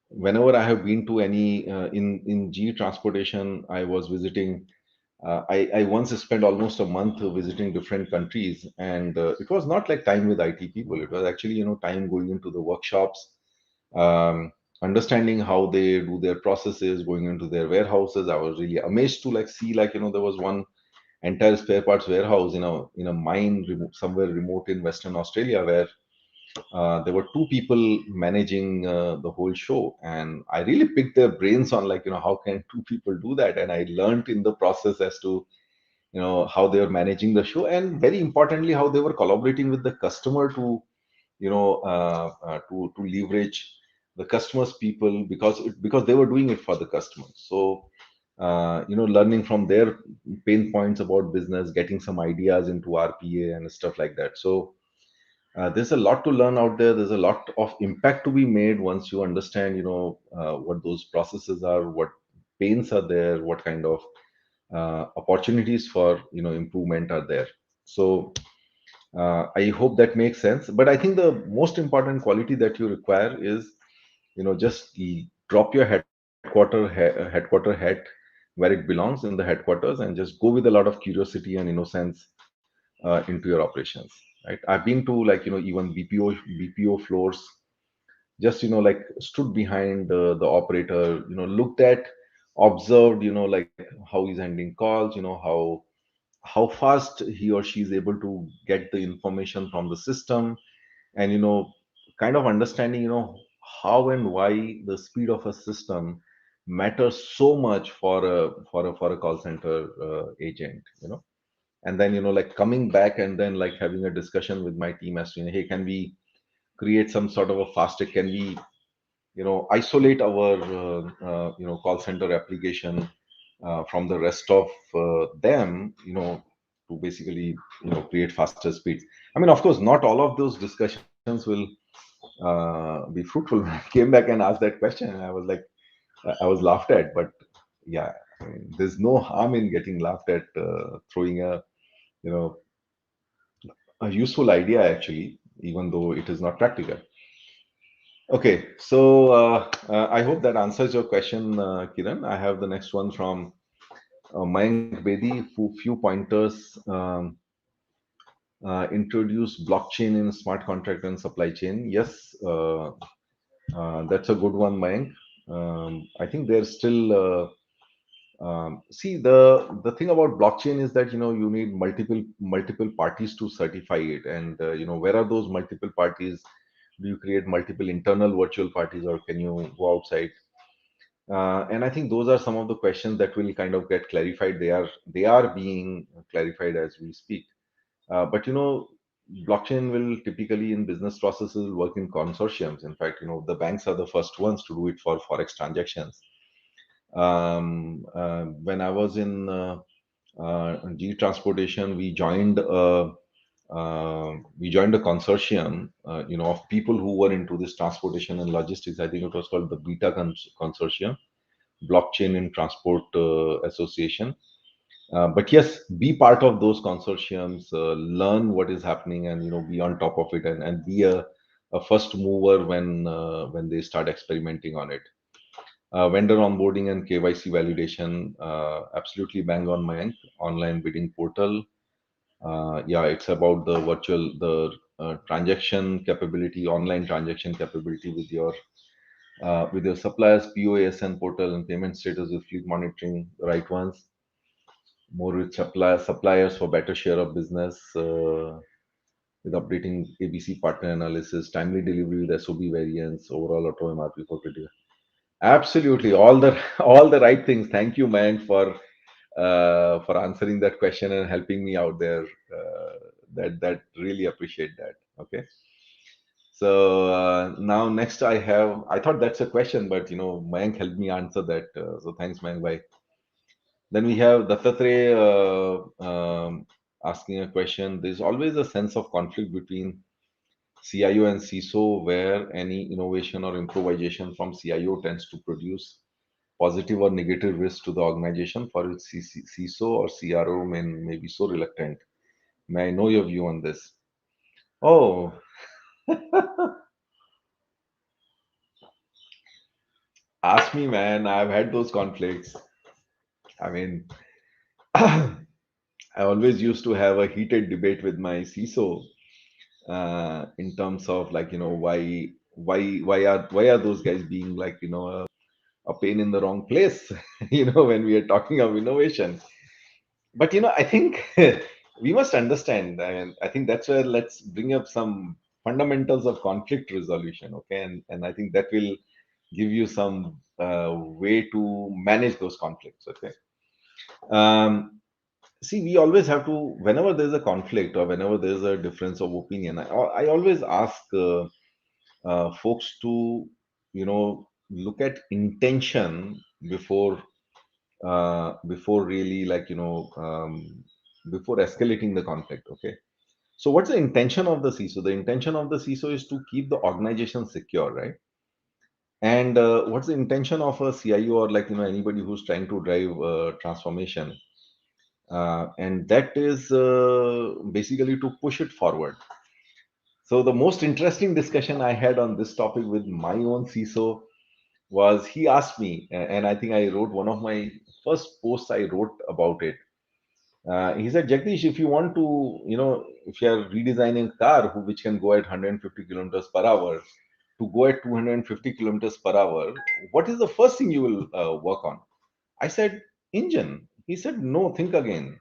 whenever I have been to any in G transportation, I was visiting. I once spent almost a month visiting different countries, and it was not like time with IT people. It was actually, time going into the workshops, um, understanding how they do their processes, going into their warehouses. I was really amazed to like see, like, there was one entire spare parts warehouse in a mine somewhere remote in Western Australia, where there were two people managing the whole show, and I really picked their brains on, like, how can two people do that. And I learned in the process as to, how they were managing the show, and very importantly, how they were collaborating with the customer to, to leverage the customers people, because they were doing it for the customers. So learning from their pain points about business, getting some ideas into RPA and stuff like that. So there's a lot to learn out there. There's a lot of impact to be made once you understand, what those processes are, what pains are there, what kind of opportunities for, improvement are there. So I hope that makes sense. But I think the most important quality that you require is, just drop your headquarter hat where it belongs, in the headquarters, and just go with a lot of curiosity and innocence into your operations. Right? I've been to, like, even BPO floors, just, like, stood behind the operator, looked at, observed, like, how he's handling calls, how fast he or she is able to get the information from the system, and, kind of understanding, how and why the speed of a system matters so much for a call center agent. And then, like, coming back and then, like, having a discussion with my team as to, hey, can we create some sort of a faster, can we, isolate our call center application from the rest of them, basically create faster speeds. I mean, of course, not all of those discussions will be fruitful. When I came back and asked that question, and I was like, I was laughed at, but yeah, I mean, there's no harm in getting laughed at, throwing you know a useful idea actually, even though it is not practical. Okay, so I hope that answers your question, Kiran. I have the next one from Mayank Bedi. Few pointers. Introduce blockchain in smart contract and supply chain. Yes, that's a good one, Mayank. I think there's still see, the thing about blockchain is that you need multiple parties to certify it, and where are those multiple parties? Do you create multiple internal virtual parties, or can you go outside? And I think those are some of the questions that will kind of get clarified. They are being clarified as we speak. But blockchain will typically in business processes work in consortiums. In fact, the banks are the first ones to do it for forex transactions. When I was in G transportation, we joined a consortium, of people who were into this transportation and logistics. I think it was called the Beta Consortium, Blockchain in Transport Association. But yes, be part of those consortiums, learn what is happening, and be on top of it, and be a first mover when they start experimenting on it. Vendor onboarding and KYC validation, absolutely bang on, Mayank. Online bidding portal, yeah, it's about the transaction capability, online transaction capability with your suppliers, POSN portal, and payment status with fleet monitoring, the right ones. More with suppliers for better share of business, with updating ABC partner analysis, timely delivery with SOB variants, overall auto MRP for critical. Absolutely, all the all the right things. Thank you, man, for answering that question and helping me out there. That really appreciate that. Okay, so now next I thought that's a question, but Mayank helped me answer that. So thanks, Mayank. Bye. Then we have Dattatray asking a question. There's always a sense of conflict between CIO and CISO, where any innovation or improvisation from CIO tends to produce positive or negative risk to the organization, for which CISO or CRO may be so reluctant. May I know your view on this? Oh, ask me, man. I've had those conflicts. I mean, I always used to have a heated debate with my CISO, in terms of, like, why are those guys being, like, a pain in the wrong place, when we are talking of innovation. But I think we must understand, and I think that's where let's bring up some fundamentals of conflict resolution. Okay, and I think that will give you some way to manage those conflicts. Okay. um, See, we always have to, whenever there's a conflict or whenever there's a difference of opinion, I always ask folks to look at intention before really, like, before escalating the conflict. Okay, so what's the intention of the CISO? The intention of the CISO is to keep the organization secure, right? And what's the intention of a CIO, or, like, anybody who's trying to drive transformation? And that is basically to push it forward. So the most interesting discussion I had on this topic with my own CISO was, he asked me, and I think I wrote one of my first posts I wrote about it. He said, Jagdish, if you want to, if you are redesigning a car which can go at 150 kilometers per hour to go at 250 kilometers per hour, what is the first thing you will work on? I said, engine. He said, no, think again.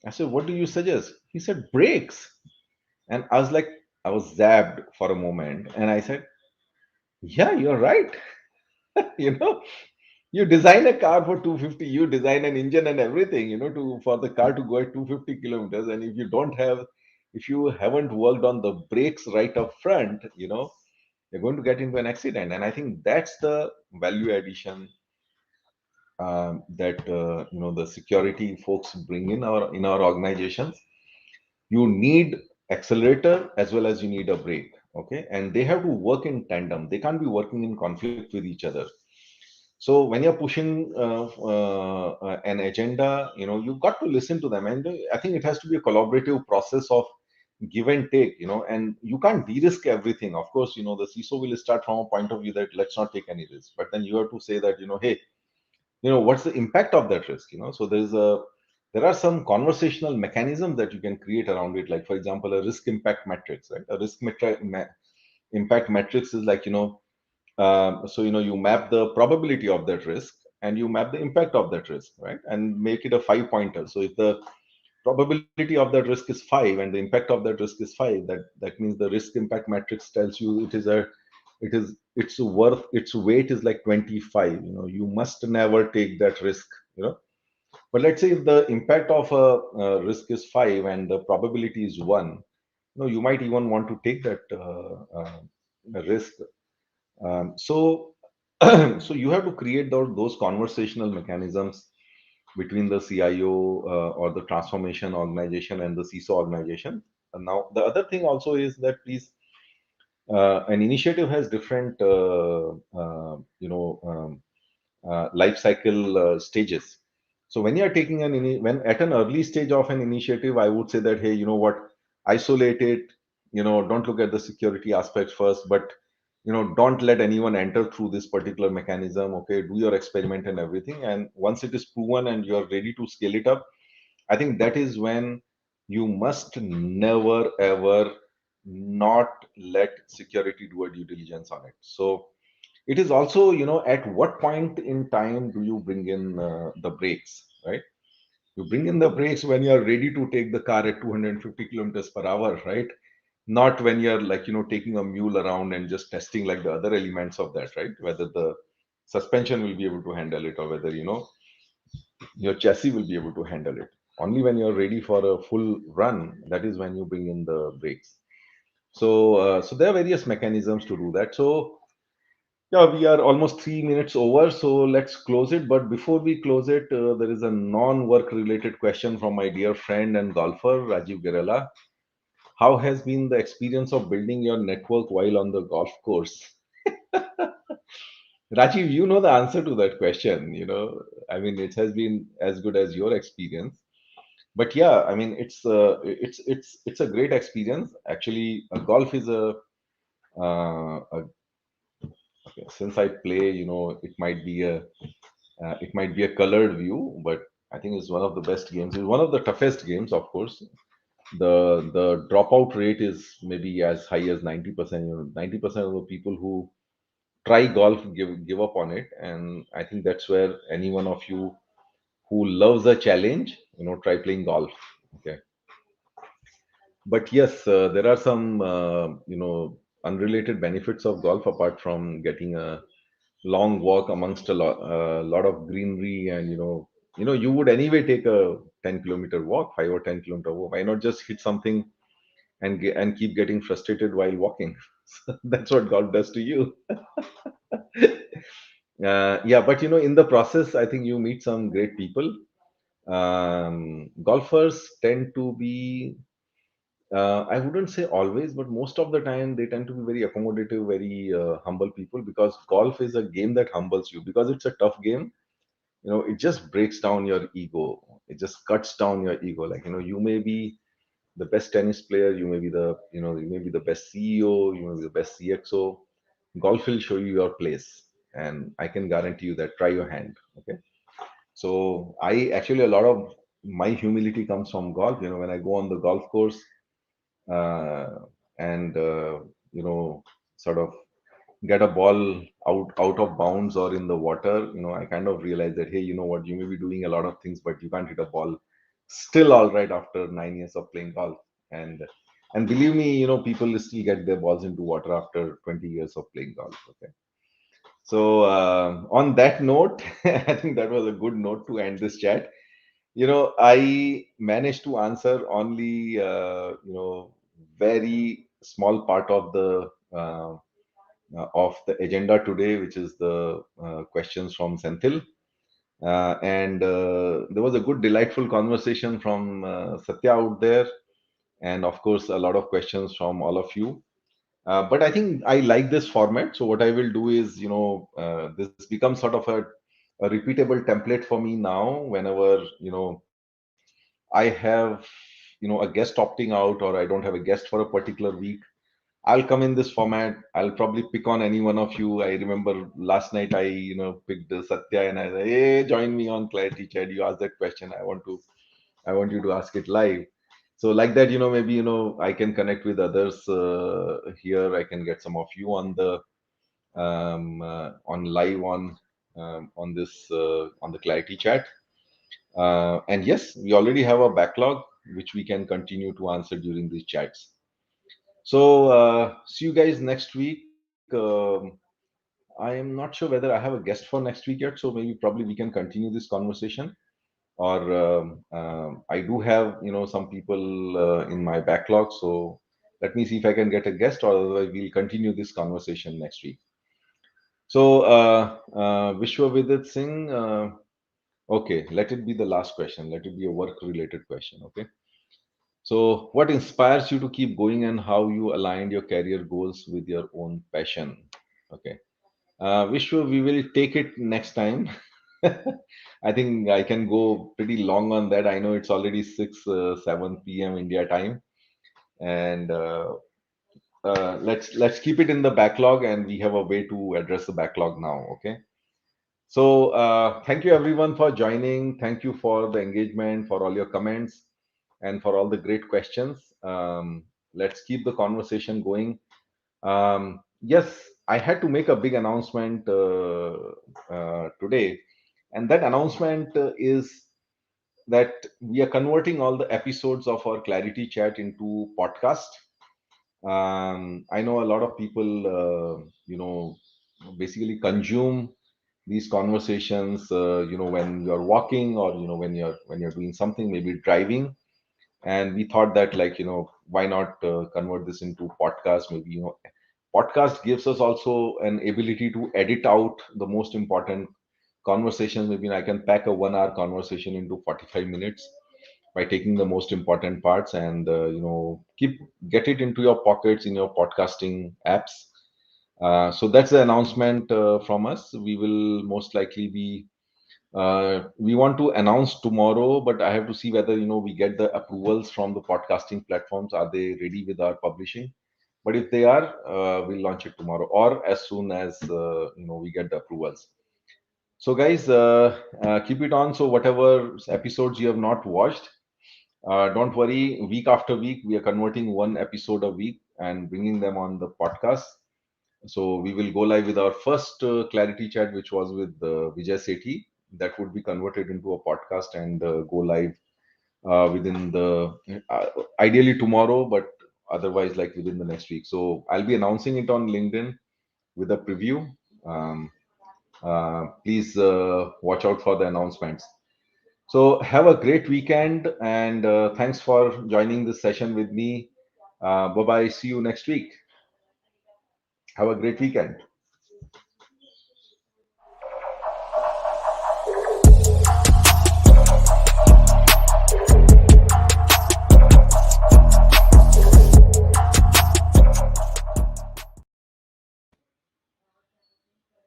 I said, what do you suggest? He said, brakes. And I was like, I was zapped for a moment. And I said, yeah, you're right. you know, you design a car for 250, you design an engine and everything, for the car to go at 250 kilometers. And if you haven't worked on the brakes right up front, you're going to get into an accident. And I think that's the value addition that the security folks bring in our organizations. You need accelerator as well as you need a brake. Okay, and they have to work in tandem. They can't be working in conflict with each other. So when you're pushing an agenda, you've got to listen to them, and I think it has to be a collaborative process of give and take. And you can't de-risk everything. Of course, the CISO will start from a point of view that let's not take any risk, but then you have to say that, hey, what's the impact of that risk. So there are some conversational mechanisms that you can create around it, like for example a risk impact matrix, right? A impact matrix is like, so you map the probability of that risk and you map the impact of that risk, right? And make it a 5 pointer. So if the probability of that risk is 5 and the impact of that risk is 5, that means the risk impact matrix tells you its worth, its weight is like 25. You must never take that risk. But let's say if the impact of a risk is 5 and the probability is 1, you might even want to take that risk. So so you have to create those conversational mechanisms between the CIO or the transformation organization and the CISO organization. And now the other thing also is that, please, an initiative has different life cycle stages. So when you are taking when at an early stage of an initiative, I would say that, hey, you know what, isolate it. Don't look at the security aspects first, but don't let anyone enter through this particular mechanism. Okay, do your experiment and everything, and once it is proven and you are ready to scale it up, I think that is when you must never ever not let security do a due diligence on it. So it is also, at what point in time do you bring in the brakes, right? You bring in the brakes when you are ready to take the car at 250 kilometers per hour, right? Not when you're like, taking a mule around and just testing like the other elements of that, right? Whether the suspension will be able to handle it, or whether, your chassis will be able to handle it. Only when you're ready for a full run, that is when you bring in the brakes. So there are various mechanisms to do that. So yeah, we are almost 3 minutes over, so let's close it. But before we close it, there is a non-work related question from my dear friend and golfer, Rajiv Gerela. How has been the experience of building your network while on the golf course? Rajiv, you know the answer to that question. I mean, it has been as good as your experience. But yeah, I mean, it's a great experience. Actually, golf is a okay, since I play, it might be a colored view, but I think it's one of the best games. It's one of the toughest games, of course. The dropout rate is maybe as high as 90%. 90% of the people who try golf give up on it, and I think that's where any one of you who loves a challenge, try playing golf. Okay, but yes, there are some unrelated benefits of golf apart from getting a long walk amongst lot of greenery, and you would anyway take a 10-kilometer walk, 5 or 10 kilometer walk. Why not just hit something and keep getting frustrated while walking? That's what golf does to you. Yeah, but in the process, I think you meet some great people. Golfers tend to be, I wouldn't say always, but most of the time they tend to be very accommodative, very humble people, because golf is a game that humbles you because it's a tough game. It just breaks down your ego. It just cuts down your ego. Like, you may be the best tennis player, you may be the best CEO, you may be the best CXO. Golf will show you your place, and I can guarantee you that. Try your hand. Okay. So I actually, a lot of my humility comes from golf. When I go on the golf course, uh, and you know sort of get a ball out of bounds or in the water, I kind of realize that, hey, you know what, you may be doing a lot of things, but you can't hit a ball still all right after 9 years of playing golf. And believe me, people still get their balls into water after 20 years of playing golf. Okay. So on that note, I think that was a good note to end this chat. I managed to answer only very small part of the agenda today, which is the questions from Senthil. And there was a good, delightful conversation from Satya out there, and of course, a lot of questions from all of you. But I think I like this format. So what I will do is, this becomes sort of a repeatable template for me now. Whenever I have, a guest opting out, or I don't have a guest for a particular week, I'll come in this format. I'll probably pick on any one of you. I remember last night I, picked Satya, and I said, "Hey, join me on ClarITea Chat. You asked that question. I want you to ask it live." So like that, maybe I can connect with others here. I can get some of you on live on this on the ClarITea Chat. And yes, we already have a backlog which we can continue to answer during these chats. So see you guys next week. I am not sure whether I have a guest for next week yet, so maybe probably we can continue this conversation. Or I do have some people in my backlog, so let me see if I can get a guest, or otherwise we'll continue this conversation next week. So Vishwa Vidit Singh, okay, let it be the last question. Let it be a work related question. Okay. So, what inspires you to keep going, and how you aligned your career goals with your own passion? Okay. Vishwa, we will take it next time. I think I can go pretty long on that. I know it's already 7 p.m. India time, and let's keep it in the backlog, and we have a way to address the backlog now. Okay. So thank you everyone for joining. Thank you for the engagement, for all your comments, and for all the great questions. Let's keep the conversation going. Yes, I had to make a big announcement today, and that announcement is that we are converting all the episodes of our ClarITea Chat into podcast. I know a lot of people, basically consume these conversations, when you're walking, or when you're doing something, maybe driving. And we thought that, like, why not convert this into podcast? Maybe podcast gives us also an ability to edit out the most important conversations. Maybe I can pack a 1 hour conversation into 45 minutes by taking the most important parts, and keep get it into your pockets in your podcasting apps. So that's the announcement from us. We will most likely be we want to announce tomorrow, but I have to see whether we get the approvals from the podcasting platforms. Are they ready with our publishing? But if they are, we'll launch it tomorrow, or as soon as we get the approvals. So guys, keep it on. So whatever episodes you have not watched, don't worry. Week after week, we are converting one episode a week and bringing them on the podcast. So we will go live with our first ClarITea Chat, which was with Vijay Sethi. That would be converted into a podcast and go live within the ideally tomorrow, but otherwise like within the next week. So I'll be announcing it on LinkedIn with a preview. Um, please watch out for the announcements. So have a great weekend, and thanks for joining this session with me. Bye bye. See you next week. Have a great weekend.